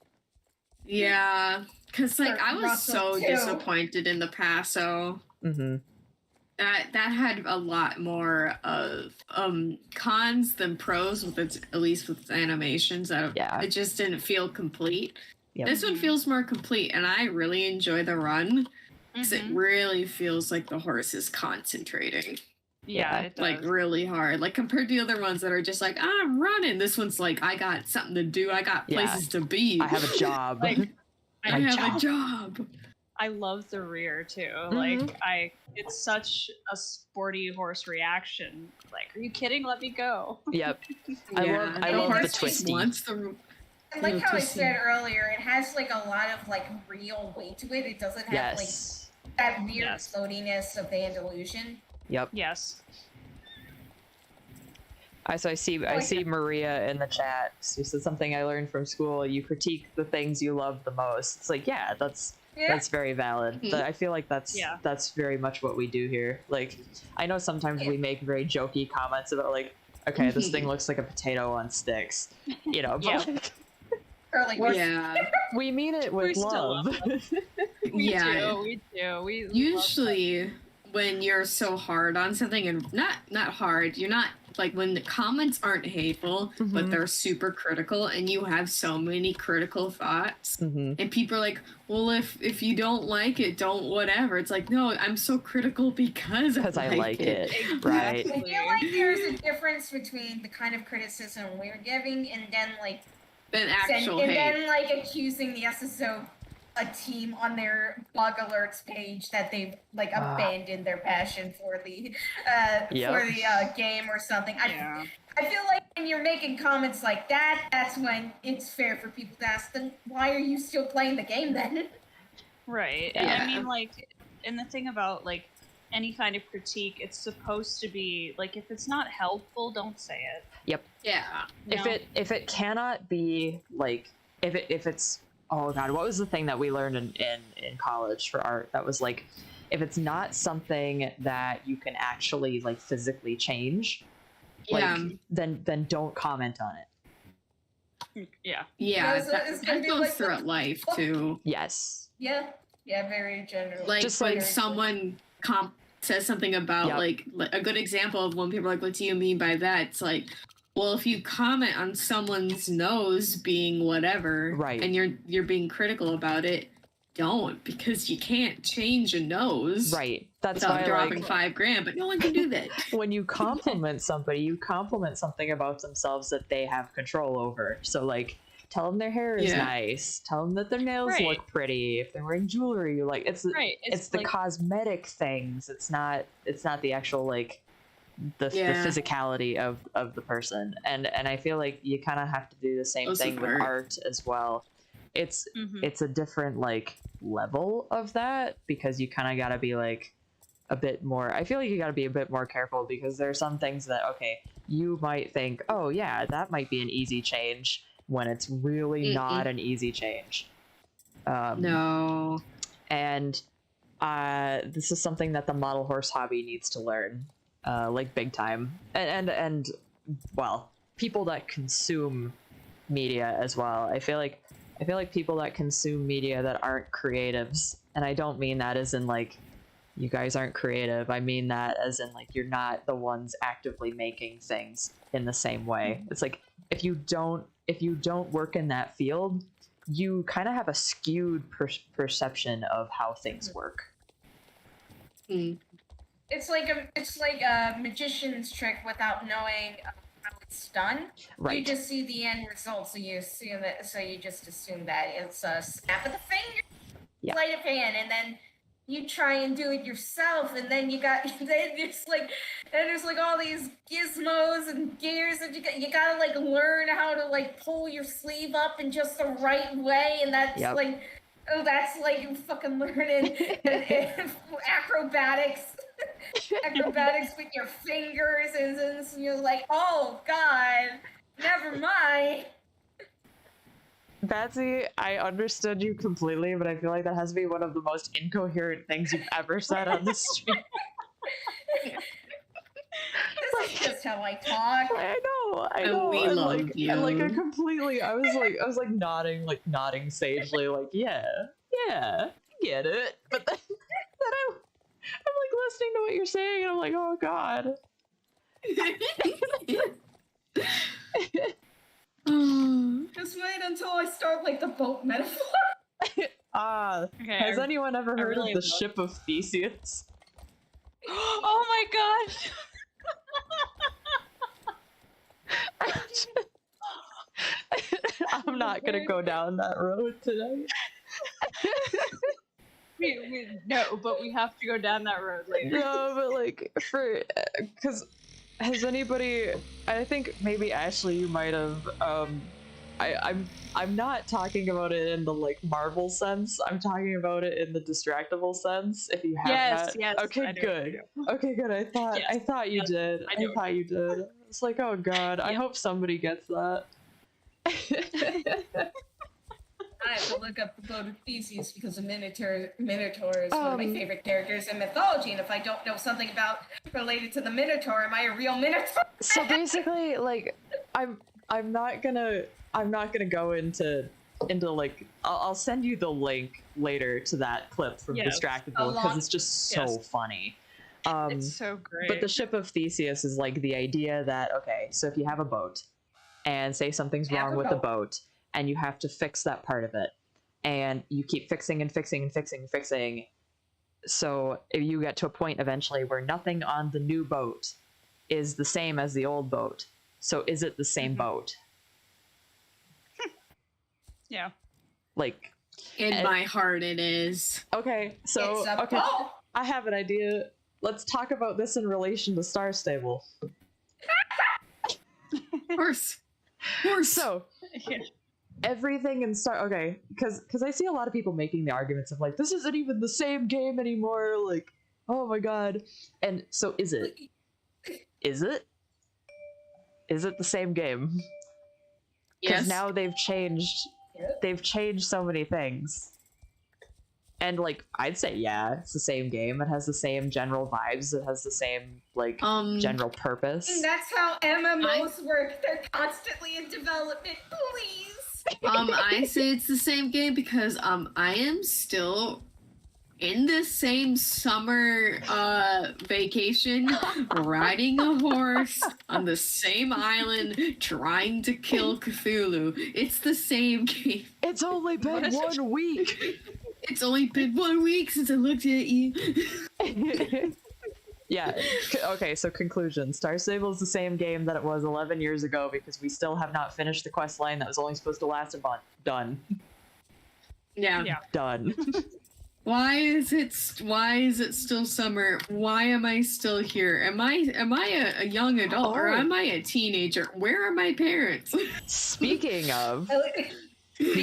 Yeah, because like I was so disappointed in the Paso. That had a lot more of cons than pros with its, at least with its animations. It just didn't feel complete. This one feels more complete, and I really enjoy the run because it really feels like the horse is concentrating. Yeah, it does. Like really hard. Like compared to the other ones that are just like, I'm running. This one's like, I got something to do. I got places to be. I have a job. I have a job. I love the rear too. Like it's such a sporty horse reaction. Like, are you kidding? Let me go. Yep. I love the twisty. And like how I said earlier, it has like a lot of like real weight to it. It doesn't have like that weird floatiness of the Andalusian. Yep. Yes. I see Maria in the chat. She said something I learned from school. You critique the things you love the most. It's like, that's very valid. But I feel like that's very much what we do here. Like, I know sometimes we make very jokey comments about like, okay, this thing looks like a potato on sticks, you know. But we mean it with love. We do. We usually when you're so hard on something, and not hard, you're not like when the comments aren't hateful, but they're super critical, and you have so many critical thoughts, and people are like, well, if you don't like it, don't whatever. It's like, no, I'm so critical because I like it. Right. I feel like there's a difference between the kind of criticism we're giving and then like then like accusing the SSO a team on their bug alerts page that they've like abandoned their passion for the game or something. I feel like when you're making comments like that, that's when it's fair for people to ask them, why are you still playing the game then? Right. And I mean, like, and the thing about like any kind of critique, it's supposed to be like, if it's not helpful, don't say it. Yep. Yeah. If it cannot be like, if it's, oh god, what was the thing that we learned in college for art that was like, if it's not something that you can actually like physically change, then don't comment on it. That goes like, throughout life too. Yes. Yeah, very general. Like just when someone says something about like a good example of when people are like, what do you mean by that? It's like, well, if you comment on someone's nose being whatever, and you're being critical about it, don't, because you can't change a nose. Right. That's without why dropping $5,000, but no one can do that. When you compliment somebody, you compliment something about themselves that they have control over. So like, tell them their hair is nice. Tell them that their nails look pretty. If they're wearing jewelry, you like it's the like, cosmetic things. It's not the actual like the physicality of the person. And I feel like you kind of have to do the same thing with art as well. It's a different like level of that, because you kind of got to be like a bit more, I feel like you got to be a bit more careful, because there are some things that, okay, you might think, oh yeah, that might be an easy change, when it's really not an easy change. No. And this is something that the model horse hobby needs to learn, like big time. And well, people that consume media as well. I feel like people that consume media that aren't creatives, and I don't mean that as in like you guys aren't creative. I mean that as in like you're not the ones actively making things in the same way. It's like if you don't work in that field, you kind of have a skewed perception of how things work. It's like a magician's trick without knowing how it's done. Right. You just see the end result, so you assume it. So you just assume that it's a snap of the finger, sleight of hand, and then you try and do it yourself, and then there's like all these gizmos and gears that you gotta like learn how to like pull your sleeve up in just the right way, and that's like fucking learning acrobatics with your fingers, and you're like, oh god, never mind. Batsy, I understood you completely, but I feel like that has to be one of the most incoherent things you've ever said on the stream. This is just how I talk. I know. We love you. And I was nodding sagely, like, yeah, I get it. But then I'm like listening to what you're saying, and I'm like, oh god. Just wait until I start like the boat metaphor. Has anyone ever heard of the ship of Theseus? Oh my god! I'm not gonna go down that road today. No, but we have to go down that road later. No, but like because has anybody? I think maybe Ashley, you might have. I'm not talking about it in the like Marvel sense. I'm talking about it in the distractable sense. If you have yes. Okay, good. Okay, good. I thought you did. I thought you did. It's like, oh god. I hope somebody gets that. I have to look up the boat of Theseus because the Minotaur is one of my favorite characters in mythology, and if I don't know something related to the Minotaur, am I a real Minotaur? So basically, like, I'm not gonna go into like I'll send you the link later to that clip from Distractable because it's just so funny. It's so great. But the ship of Theseus is like the idea that, okay, so if you have a boat and say something's wrong with the boat and you have to fix that part of it and you keep fixing and fixing and fixing and fixing, so if you get to a point eventually where nothing on the new boat is the same as the old boat, so is it the same boat? Yeah. Like, in my heart it is. Okay, so I have an idea. Let's talk about this in relation to Star Stable. Horse. So everything in because I see a lot of people making the arguments of like, this isn't even the same game anymore, like, oh my god. And so is it the same game? Because now they've changed so many things. And like, I'd say it's the same game. It has the same general vibes. It has the same like general purpose. And that's how MMOs work. They're constantly in development. Please. I say it's the same game because I am still in the same summer vacation, riding a horse on the same island, trying to kill Cthulhu. It's the same game. It's only been 1 week. It's only been 1 week since I looked at you. Yeah. Okay, so conclusion. Star Stable is the same game that it was 11 years ago because we still have not finished the quest line that was only supposed to last a month. Done. Yeah. Done. Why is it still summer? Why am I still here? Am I a young adult or am I a teenager? Where are my parents? Speaking of, did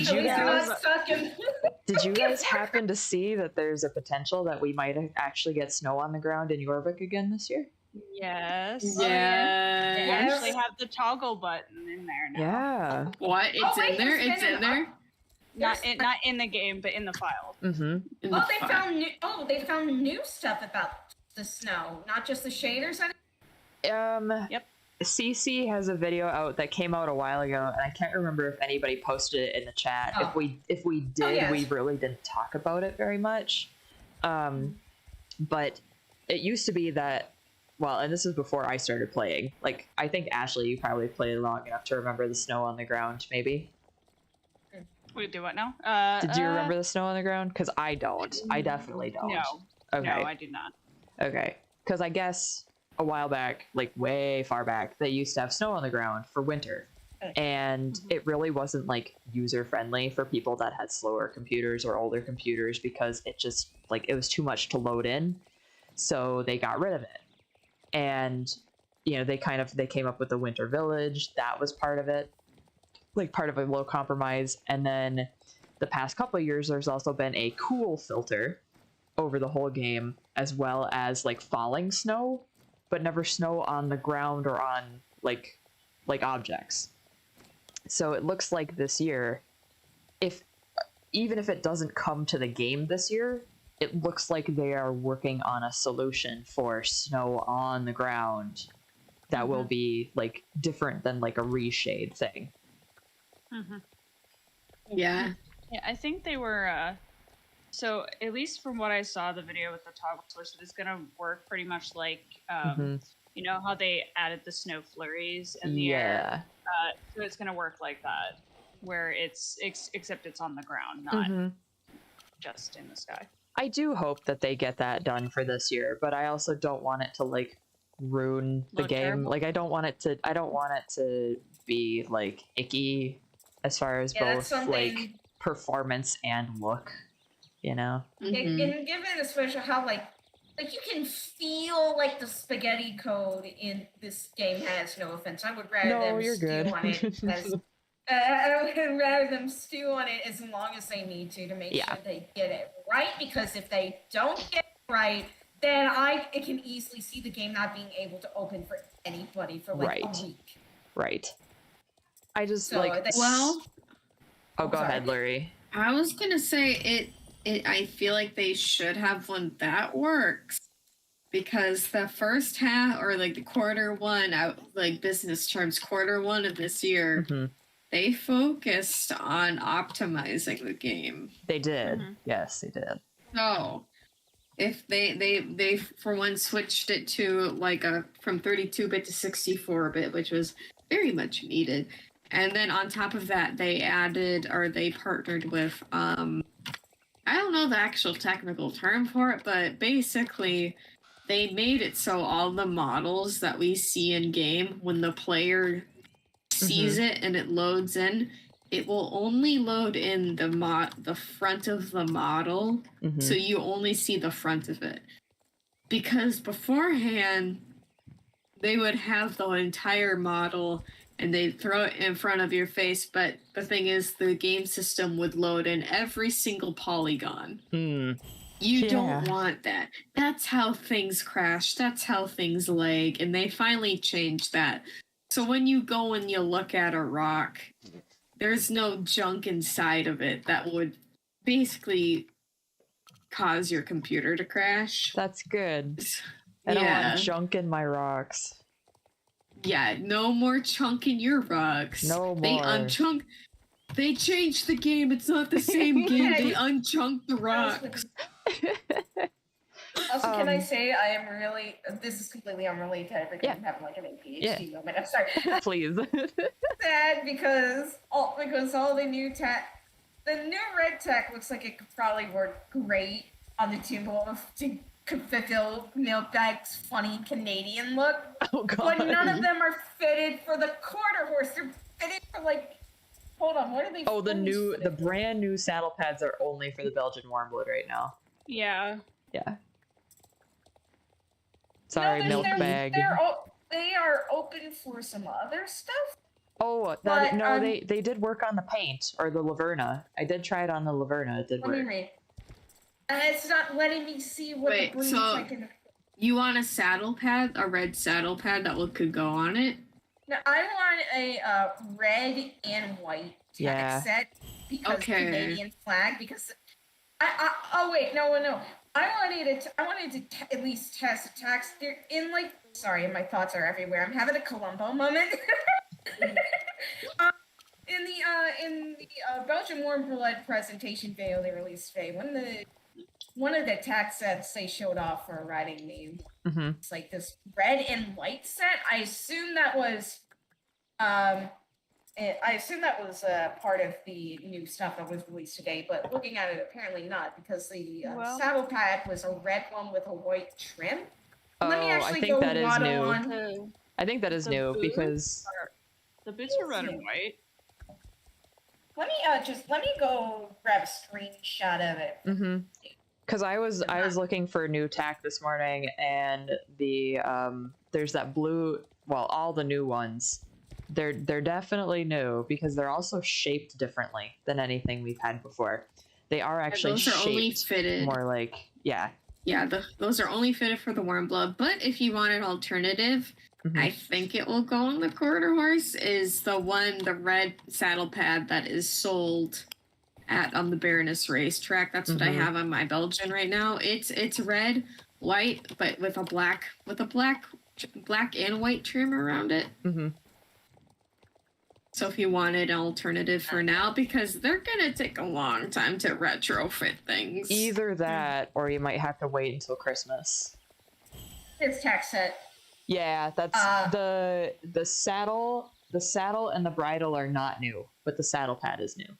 you guys happen to see that there's a potential that we might actually get snow on the ground in Jorvik again this year? Yes. Yes. They actually have the toggle button in there now. Yeah. What? It's in there? It's in there? not in the game, but in the file. Mm-hmm. They found new stuff about the snow, not just the shaders. Yep. CC has a video out that came out a while ago, and I can't remember if anybody posted it in the chat. Oh. If we did, yes. we really didn't talk about it very much. But it used to be that, well, and this is before I started playing. Like, I think Ashley, you probably played long enough to remember the snow on the ground, maybe. We do what now? Did you remember the snow on the ground? Because I don't. I definitely don't. No. Okay. No, I do not. Okay. Because I guess a while back, like way far back, they used to have snow on the ground for winter. And it really wasn't like user friendly for people that had slower computers or older computers, because it just like it was too much to load in. So they got rid of it. And they came up with the winter village. That was part of it, like part of a low compromise. And then the past couple of years, there's also been a cool filter over the whole game, as well as like falling snow, but never snow on the ground or on like objects. So it looks like this year, even if it doesn't come to the game this year, it looks like they are working on a solution for snow on the ground that will be like different than like a reshade thing. Yeah. Yeah, I think they were. So at least from what I saw, the video with the toggle switch, it's gonna work pretty much like you know how they added the snow flurries in the air. So it's gonna work like that, where it's except it's on the ground, not just in the sky. I do hope that they get that done for this year, but I also don't want it to like ruin the game. Terrible. Like I don't want it to be like icky as far as both like performance and look, And given especially how like you can feel like the spaghetti code in this game has, no offense, I would rather stew on it I would rather them stew on it as long as they need to make sure they get it right, because if they don't get it right, then I can easily see the game not being able to open for anybody for like a week. Right. I just So go ahead, Lurie. I was gonna say I feel like they should have one that works, because the first half, or like the quarter one, like business terms, quarter one of this year, they focused on optimizing the game. They did. Yes, they did. So if they for one switched it to like from 32-bit to 64-bit, which was very much needed. And then on top of that, they partnered with, I don't know the actual technical term for it, but basically they made it so all the models that we see in game, when the player sees it and it loads in, it will only load in the front of the model, so you only see the front of it. Because beforehand, they would have the entire model and they'd throw it in front of your face, but the thing is, the game system would load in every single polygon. You don't want that. That's how things crash. That's how things lag, and they finally changed that. So when you go and you look at a rock, there's no junk inside of it that would basically cause your computer to crash. That's good. I don't want junk in my rocks. Yeah, no more chunking your rocks. No more. They changed the game. It's not the same game. They unchunked the rocks. Also, can I say I am really, this is completely unrelated to everything. I'm having like an ADHD moment. I'm sorry. Please. Sad because all the new tech, the new red tech looks like it could probably work great on the Timbo to fulfill Milkbag's funny Canadian look. Oh god. But none of them are fitted for the quarter horse. They're fitted for like, hold on, what are they? Oh, the brand new saddle pads are only for the Belgian warmblood right now. Yeah. Yeah. Sorry, Milkbag. They are open for some other stuff. Oh, they did work on the paint, or the Laverna. I did try it on the Laverna. It did work. What do you mean? It's not letting me see what the breeds I can... You want a saddle pad? A red saddle pad that could go on it? No, I want a red and white tech set. because Canadian flag, because oh wait, no. I wanted to at least test attacks. They're in like, sorry, my thoughts are everywhere. I'm having a Columbo moment. In the Belgian Warmblood presentation video they released today, one of the attack sets they showed off for riding me, it's like this red and white set. I assume that was part of the new stuff that was released today, but looking at it, apparently not, because the saddle pad was a red one with a white trim. Let me actually I think that is new. On. I think that is new because the boots are red and white. Let me go grab a screenshot of it. Because I was looking for a new tack this morning, and the there's that blue. Well, all the new ones, they're definitely new because they're also shaped differently than anything we've had before. They are actually those are shaped only fitted more like those are only fitted for the warmblood. But if you want an alternative, I think it will go on the quarter horse. Is the red saddle pad that is sold on the Baroness racetrack. That's what I have on my Belgian right now. It's red, white, but with a black and white trim around it. So if you wanted an alternative for now, because they're gonna take a long time to retrofit things. Either that, or you might have to wait until Christmas. It's tax set. Yeah, that's the saddle. The saddle and the bridle are not new, but the saddle pad is new.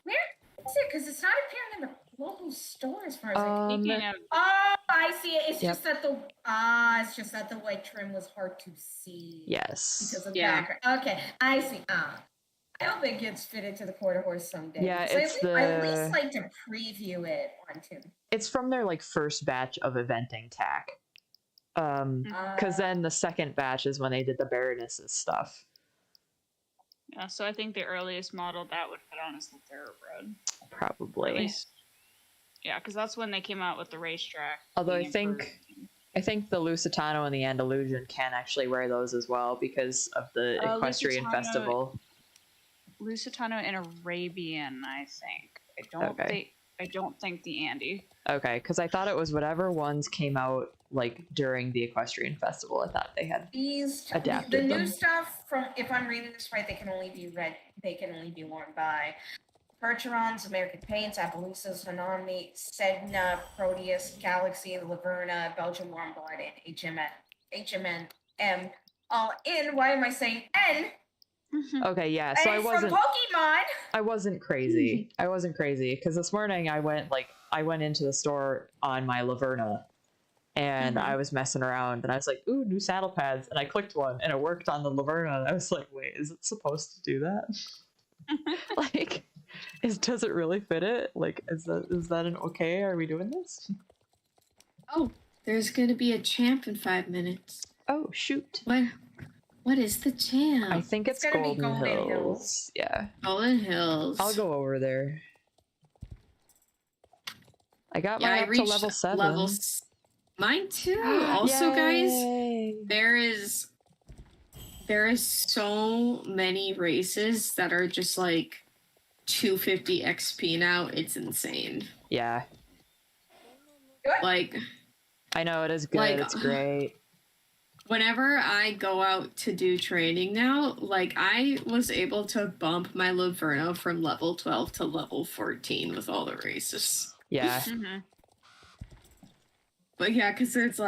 Where is it? Because it's not appearing in the local store as far as I can. Oh, I see it. It's just that the white trim was hard to see. Yes. Because of the background. Okay, I see. I hope it gets fitted to the quarter horse someday. Yeah, I at least like to preview it onto. It's from their first batch of eventing tack. Because then the second batch is when they did the Baroness's stuff. Yeah, so I think the earliest model that would fit on is the thoroughbred. Probably. Yeah, because that's when they came out with the racetrack. Although I think the Lusitano and the Andalusian can actually wear those as well because of the equestrian festival. Lusitano and Arabian, I think. I don't think the Andy. Okay, because I thought it was whatever ones came out during the equestrian festival. I thought they had adapted the them. new stuff from, if I'm reading this right, they can only be worn by Percherons, American Paints, Appaloosas, Hanami, Sedna, Proteus, Galaxy, Laverna, Belgian Warmblood, and HMN all in. Why am I saying N? Okay, yeah. So and from Pokemon. I wasn't crazy. Because this morning I went into the store on my Laverna, and I was messing around, and I was like, "Ooh, new saddle pads!" And I clicked one, and it worked on the Laverna. And I was like, "Wait, is it supposed to do that? Does it really fit it? Is that an okay? Are we doing this?" Oh, there's gonna be a champ in 5 minutes. Oh shoot! What is the champ? I think it's Golden Hills. Yeah. Golden Hills. I'll go over there. I got mine up to level 7. Mine too. Also, guys, there is so many races that are just 250 XP now. It's insane. Yeah. I know, it is good. It's great. Whenever I go out to do training now, I was able to bump my Laverna from level 12 to level 14 with all the races. Yeah. But yeah, because there's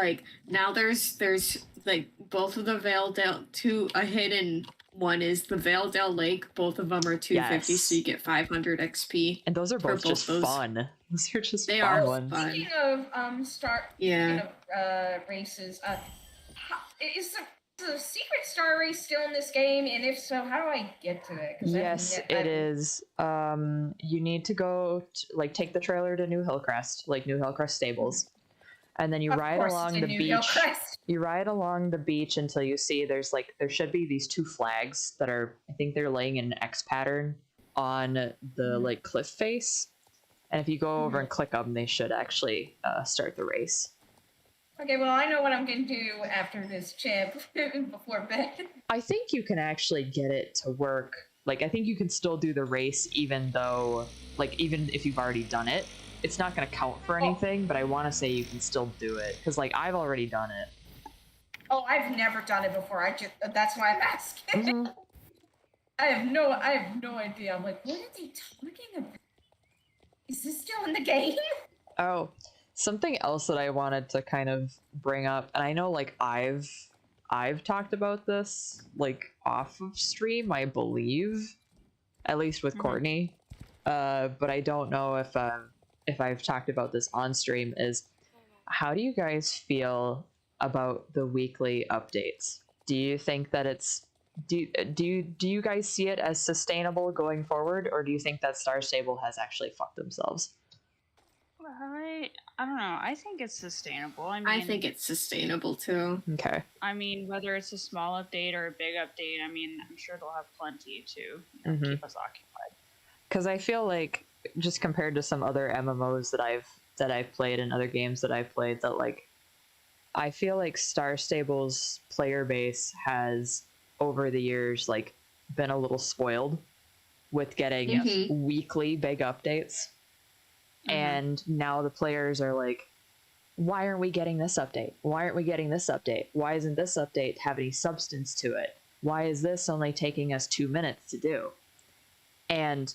now there's both of the Valedale, a hidden one is the Valedale Lake. Both of them are 250, so you get 500 XP. And those are both just fun. Those are just fun ones. Speaking of races, is the secret star race still in this game? And if so, how do I get to it? Yes, it is. You need to go take the trailer to New Hillcrest, New Hillcrest Stables. And then you ride along the beach. You ride along the beach until you see there should be these 2 flags that are, I think they're laying in an X pattern on the cliff face. And if you go over and click them, they should actually start the race. Okay, well, I know what I'm going to do after this chip before bed. I think you can actually get it to work Like, I think you can still do the race even though, like, even if you've already done it. It's not going to count for anything, but I want to say you can still do it. Because, like, I've already done it. Oh, I've never done it before. That's why I'm asking. I have no idea. I'm like, what are they talking about? Is this still in the game? Oh, something else that I wanted to kind of bring up, and I know, like, I've talked about this, like, off of stream, I believe, at least with Courtney, but I don't know if I've talked about this on stream, is how do you guys feel about the weekly updates? Do you think that it's do you guys see it as sustainable going forward, or do you think that Star Stable has actually fucked themselves? I don't know. I think it's sustainable. I think it's sustainable too. Okay. I mean, whether it's a small update or a big update, I mean, I'm sure they'll have plenty to keep us occupied. Because I feel like, just compared to some other MMOs that I've played and other games that I've played, that, like, I feel like Star Stable's player base has, over the years, like, been a little spoiled with getting weekly big updates. And now the players are like, why aren't we getting this update? Why aren't we getting this update? Why isn't this update have any substance to it? Why is this only taking us 2 minutes to do? And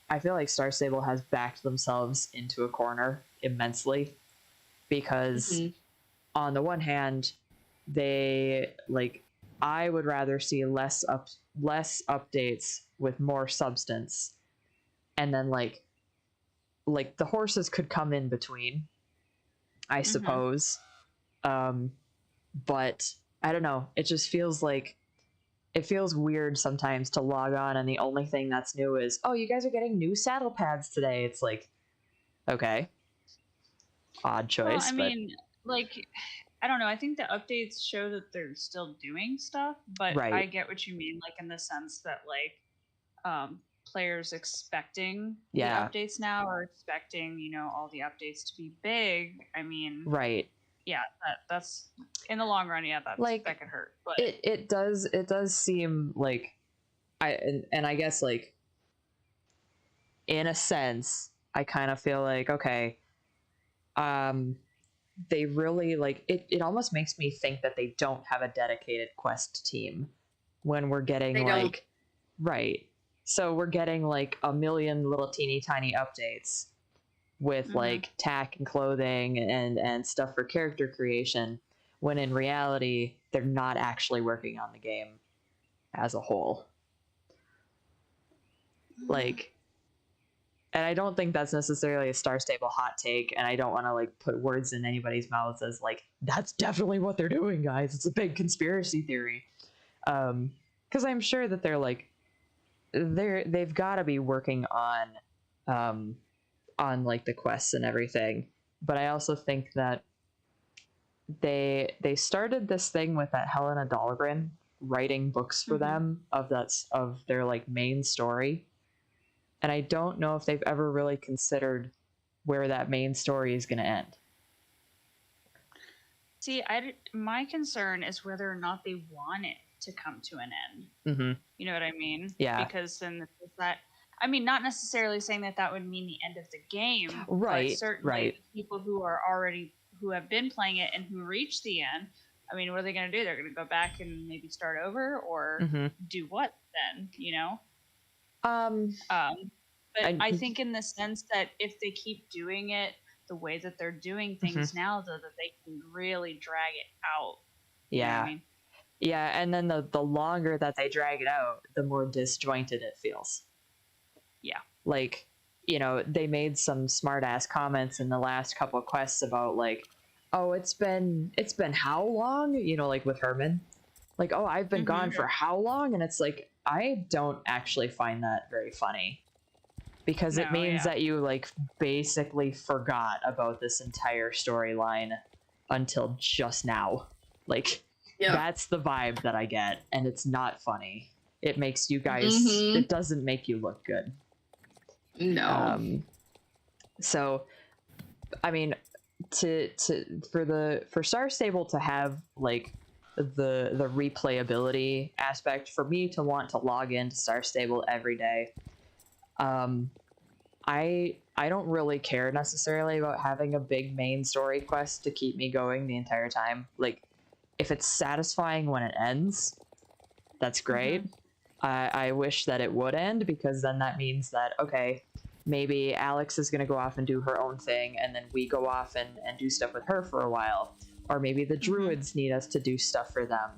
I feel like Star Stable has backed themselves into a corner immensely, because on the one hand, they, like, I would rather see less updates with more substance, and then like the horses could come in between, I suppose. But I don't know, it just feels like, it feels weird sometimes to log on and the only thing that's new is, oh, you guys are getting new saddle pads today. It's like, okay, odd choice. Well, I mean, like, I don't know. I think the updates show that they're still doing stuff, but I get what you mean, like, in the sense that, like, players expecting the updates now, or expecting, you know, all the updates to be big. I mean, yeah, that's in the long run, yeah, that could hurt. But it does seem like, and I guess, like, in a sense, I kind of feel like, okay, they really, like, it almost makes me think that they don't have a dedicated quest team when we're getting so we're getting like a million little teeny tiny updates with like tack and clothing and stuff for character creation, when in reality they're not actually working on the game as a whole. Like, and I don't think that's necessarily a Star Stable hot take, and I don't want to, like, put words in anybody's mouths as, like, that's definitely what they're doing, guys. It's a big conspiracy theory. Because I'm sure that they're, like, they've got to be working on, like, the quests and everything. But I also think that they started this thing with that Helena Dahlgren writing books for them of their, like, main story. And I don't know if they've ever really considered where that main story is going to end. See, my concern is whether or not they want it to come to an end. You know what I mean? Yeah. Because then that, I mean, not necessarily saying that would mean the end of the game, right? But certainly people who have been playing it and who reach the end. I mean, what are they going to do? They're going to go back and maybe start over, or do what then? You know. But I think in the sense that if they keep doing it the way that they're doing things now, though, that they can really drag it out. You know what I mean? Yeah, and then the longer that they drag it out, the more disjointed it feels. Yeah. Like, you know, they made some smart ass comments in the last couple of quests about, like, oh, it's been how long? You know, like with Herman. Like, oh, I've been gone for how long? And it's like, I don't actually find that very funny, because it means that you, like, basically forgot about this entire storyline until just now. Like, that's the vibe that I get, and it's not funny. It makes you guys, it doesn't make you look good. No. So, I mean, for Star Stable to have, like, the replayability aspect for me to want to log into Star Stable every day. I don't really care necessarily about having a big main story quest to keep me going the entire time. Like, if it's satisfying when it ends, that's great. I wish that it would end, because then that means that, okay, maybe Alex is going to go off and do her own thing, and then we go off and do stuff with her for a while. Or maybe the druids need us to do stuff for them.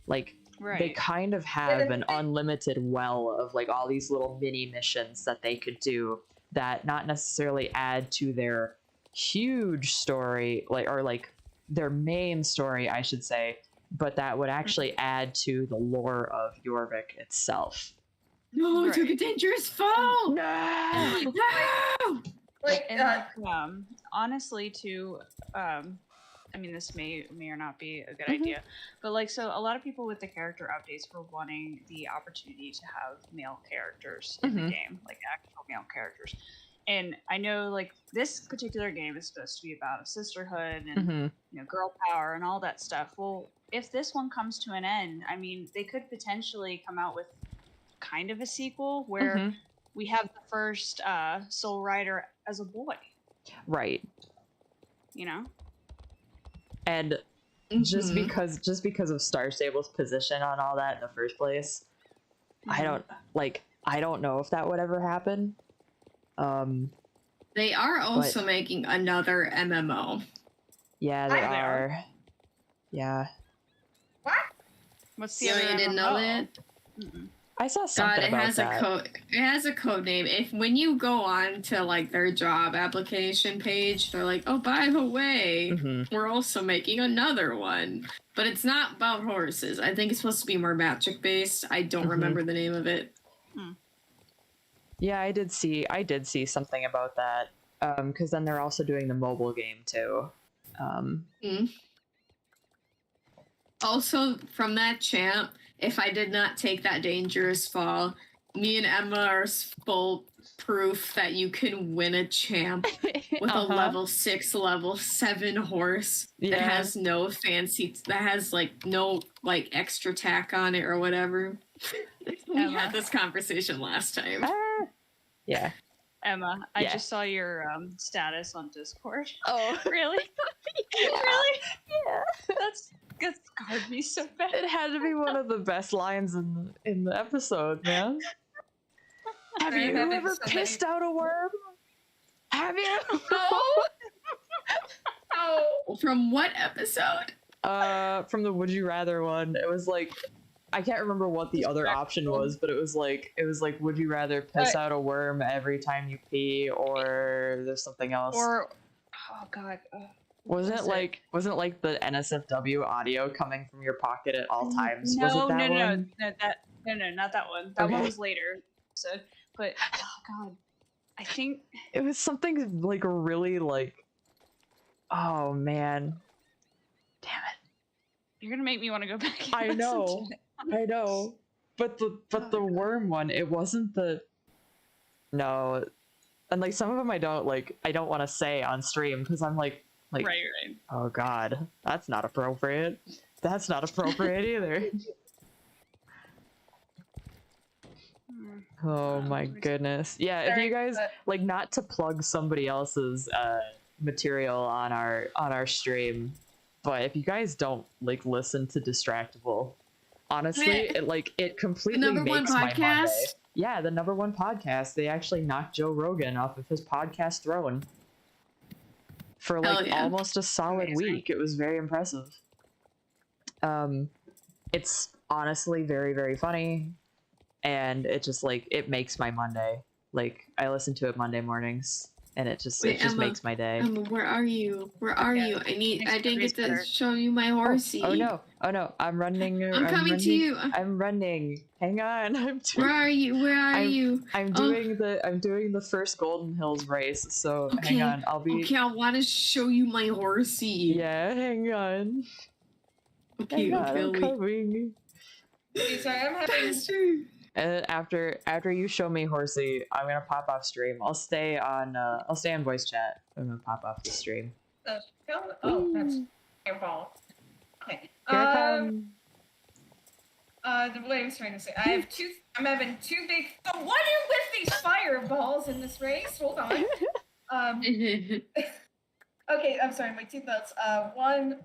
Like, they kind of have an unlimited well of like all these little mini missions that they could do that not necessarily add to their huge story, like their main story, I should say, but that would actually add to the lore of Jorvik itself. No, I took a dangerous fall. No. No. Like, honestly, too. I mean, this may or not be a good idea, but like, so a lot of people with the character updates were wanting the opportunity to have male characters in the game, like actual male characters. And I know, like, this particular game is supposed to be about a sisterhood and you know, girl power and all that stuff. Well, if this one comes to an end, I mean, they could potentially come out with kind of a sequel where we have the first Soul Rider as a boy. Right. You know? And just because of Star Stable's position on all that in the first place, I don't know if that would ever happen. They are also making another MMO. Yeah, they are. Yeah. What? What's the So other you didn't know that? I saw something about that. It has a code name. If when you go on to like their job application page, they're like, "Oh, by the way, we're also making another one." But it's not about horses. I think it's supposed to be more magic based. I don't remember the name of it. Yeah, I did see something about that. Because then they're also doing the mobile game too. Also, from that champ, if I did not take that dangerous fall, me and Emma are full proof that you can win a champ with a level 6, level 7 horse that has no fancy, that has like no like extra tack on it or whatever. We had this conversation last time. Yeah. Emma, I just saw your status on Discord. Oh, really? Really? Yeah. That's scarred me so bad. It had to be one of the best lines in the episode, man. Have you ever pissed out a worm? Have you? No. No. From what episode? From the Would You Rather one. It was like, I can't remember what the other option was, but it was like, would you rather piss out a worm every time you pee, or there's something else? Or, oh god. Wasn't it like the NSFW audio coming from your pocket at all times? No, was it that one? No, not that one. That one was later. So, but oh god, I think it was something like really like, oh man, damn it! You're gonna make me want to go back. I know, but the worm one, it wasn't the. No, and like some of them I don't want to say on stream because I'm like. Right. Oh god, that's not appropriate. That's not appropriate either. Oh my goodness. Yeah, if you guys like, not to plug somebody else's material on our stream, but if you guys don't like listen to Distractable, honestly, it completely makes my Monday. Yeah, the #1 podcast. They actually knocked Joe Rogan off of his podcast throne. For like almost a solid week. It was very impressive. It's honestly very, very funny, and it just like, it makes my Monday. Like, I listen to it Monday mornings, and it just Emma, makes my day. Emma, where are you? I didn't get to show you my horsey. Oh no, I'm running. I'm coming to you. I'm running. Hang on. Where are you? I'm doing the first Golden Hills race, so hang on. Okay, I want to show you my horsey. Yeah, hang on. Okay, I'm coming. Okay, sorry, I'm having... And after you show me horsey, I'm gonna pop off stream. I'll stay on voice chat. I'm gonna pop off the stream. Oh, that's your fault. Okay. Here I come. What I was trying to say, I'm having two big. So what is with these fireballs in this race? Hold on. Okay, I'm sorry. My two thoughts. One,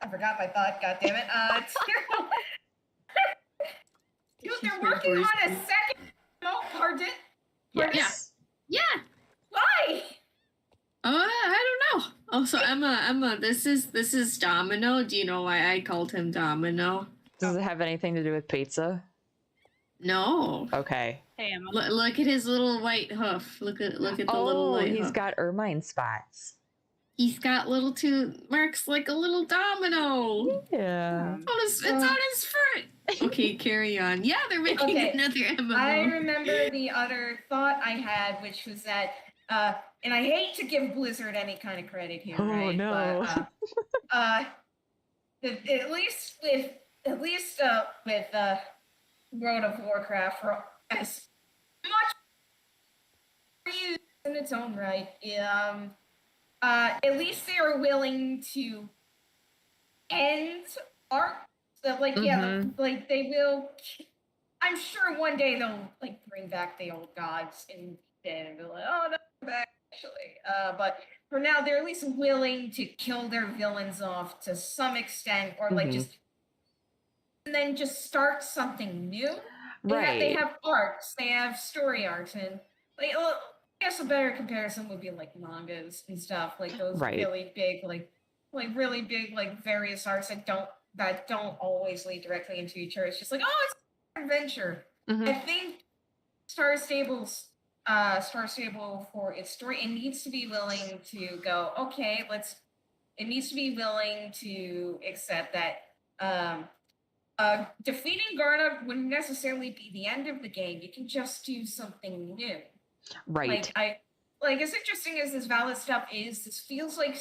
I forgot my thought. God damn it. Dude, they're working on a second. Oh, pardon. Yes. Yeah. Why? I don't know. Also, Emma, this is Domino. Do you know why I called him Domino? Does it have anything to do with pizza? No. Okay. Hey, Emma. Look at his little white hoof. Look at the little white he's hoof. got ermine spots. He's got little two marks like a little domino. Yeah. It's on his foot. Okay, carry on. Yeah, they're making another MMO. I remember the other thought I had, which was that, and I hate to give Blizzard any kind of credit here, right? Oh no. But, at least with World of Warcraft, for as much used in its own right, at least they are willing to end art. So, like, like they will. I'm sure one day they'll like bring back the old gods and then be like, oh no, they're back actually. But for now, they're at least willing to kill their villains off to some extent, or like just and then just start something new. Right. They have arcs, they have story arcs, and like, I guess a better comparison would be like mangas and stuff, like those really big, like really big, like various arcs that don't always lead directly into each other. It's just like, oh, it's an adventure. I think Star Stable for its story, it needs to be willing to go, okay, it needs to be willing to accept that defeating Garna wouldn't necessarily be the end of the game. You can just do something new. Right. Like as interesting as this valid stuff is, this feels like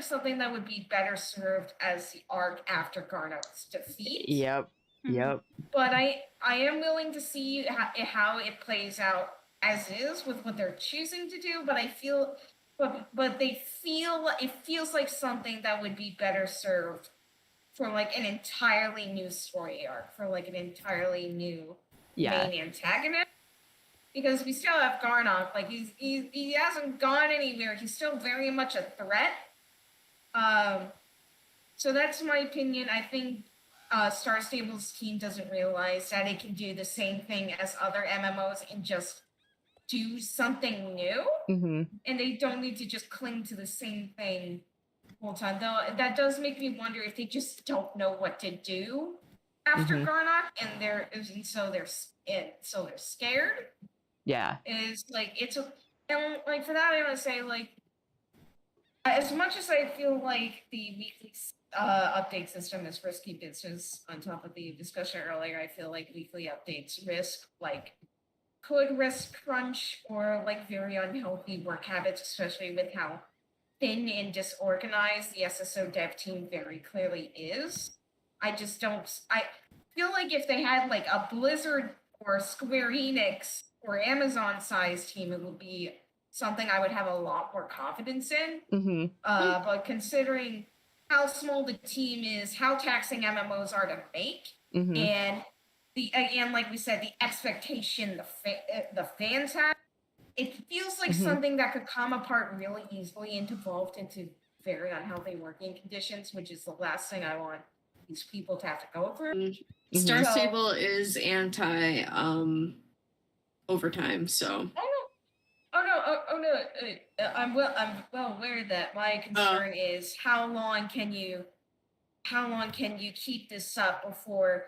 something that would be better served as the arc after Garnet's defeat. Yep. But I am willing to see how it plays out as is with what they're choosing to do. But it feels like something that would be better served for like an entirely new story arc, for like an entirely new main antagonist. Because we still have Garnock, like he hasn't gone anywhere. He's still very much a threat. So that's my opinion. I think Star Stable's team doesn't realize that it can do the same thing as other MMOs and just do something new. And they don't need to just cling to the same thing the whole time. Though that does make me wonder if they just don't know what to do after Garnock, and so they're scared. Yeah. Is like and like for that I want to say, like, as much as I feel like the weekly update system is risky business, on top of the discussion earlier, I feel like weekly updates could risk crunch or like very unhealthy work habits, especially with how thin and disorganized the SSO dev team very clearly is. I feel like if they had like a Blizzard or Square Enix or Amazon sized team, it would be something I would have a lot more confidence in. But considering how small the team is, how taxing MMOs are to make, and like we said, the expectation the fans have, it feels like something that could come apart really easily and devolve into very unhealthy working conditions, which is the last thing I want these people to have to go through. Star Stable is anti overtime, so. Oh no! I'm well aware that my concern is how long can you keep this up before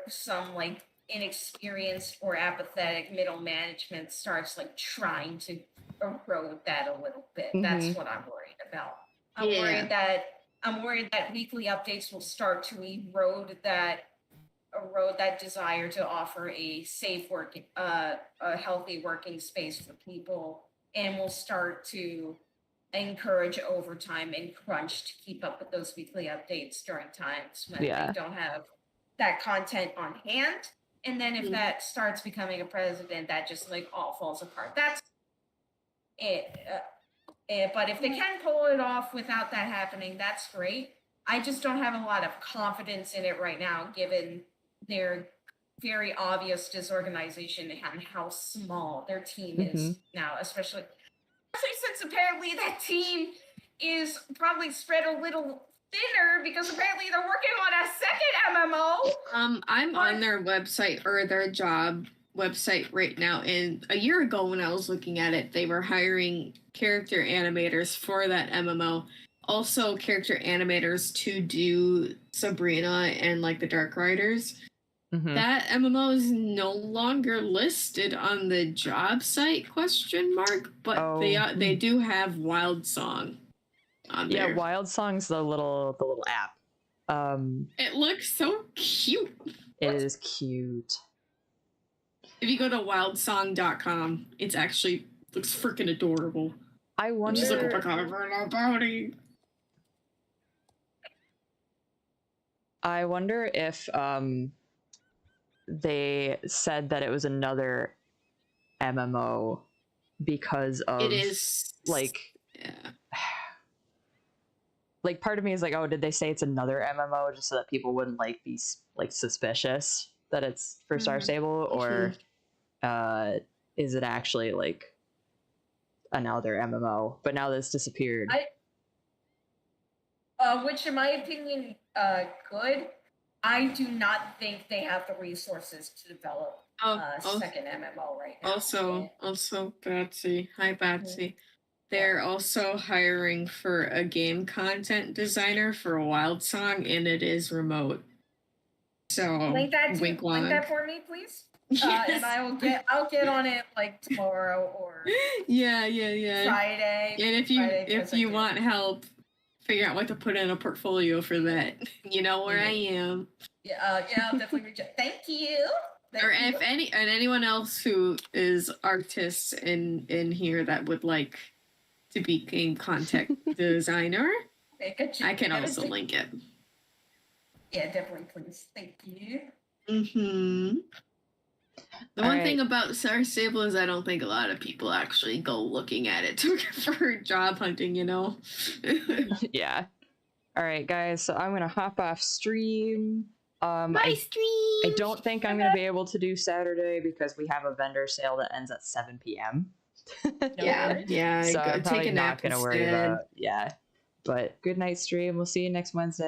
some like inexperienced or apathetic middle management starts like trying to erode that a little bit. That's what I'm worried about. I'm worried that weekly updates will start to erode that desire to offer a safe working, a healthy working space for people, and will start to encourage overtime and crunch to keep up with those weekly updates during times when they don't have that content on hand. And then if that starts becoming a precedent, that just like all falls apart. That's it. But if they can pull it off without that happening, that's great. I just don't have a lot of confidence in it right now, given their very obvious disorganization and how small their team is now, especially since apparently that team is probably spread a little thinner because apparently they're working on a second MMO. I'm on their website or their job website right now, and a year ago when I was looking at it, they were hiring character animators for that MMO. Also character animators to do Sabrina and like the Dark Riders. That MMO is no longer listed on the job site ? But they do have Wild Song on there. Yeah, Wild Song's the little app. It looks so cute. It is cute. If you go to wildsong.com, it's actually looks freaking adorable. I wonder. Just like, oh my god, we're about it. I wonder if they said that it was another MMO because of it is like like part of me is like, oh, did they say it's another MMO just so that people wouldn't like be like suspicious that it's for Star Stable, or is it actually like another MMO? But now this disappeared. Which in my opinion, good. I do not think they have the resources to develop second MMO right now. Also, Batsy. Hi, Batsy. They're also hiring for a game content designer for Wild Song, and it is remote. So link that for me, please. Yes. And I'll get on it like tomorrow or yeah Friday. And if you want help figure out what to put in a portfolio for that, you know where I am. Yeah, I'll definitely reach out. Thank you. If anyone else who is artists in here that would like to be game content designer, I can also link it. Yeah, definitely, please. Thank you. The one thing about Star Stable is I don't think a lot of people actually go looking at it for job hunting, you know? Yeah. All right, guys, so I'm going to hop off stream. My stream! I don't think I'm going to be able to do Saturday because we have a vendor sale that ends at 7 p.m. Yeah. So I'm probably take a not nap going to worry about, but good night stream. We'll see you next Wednesday.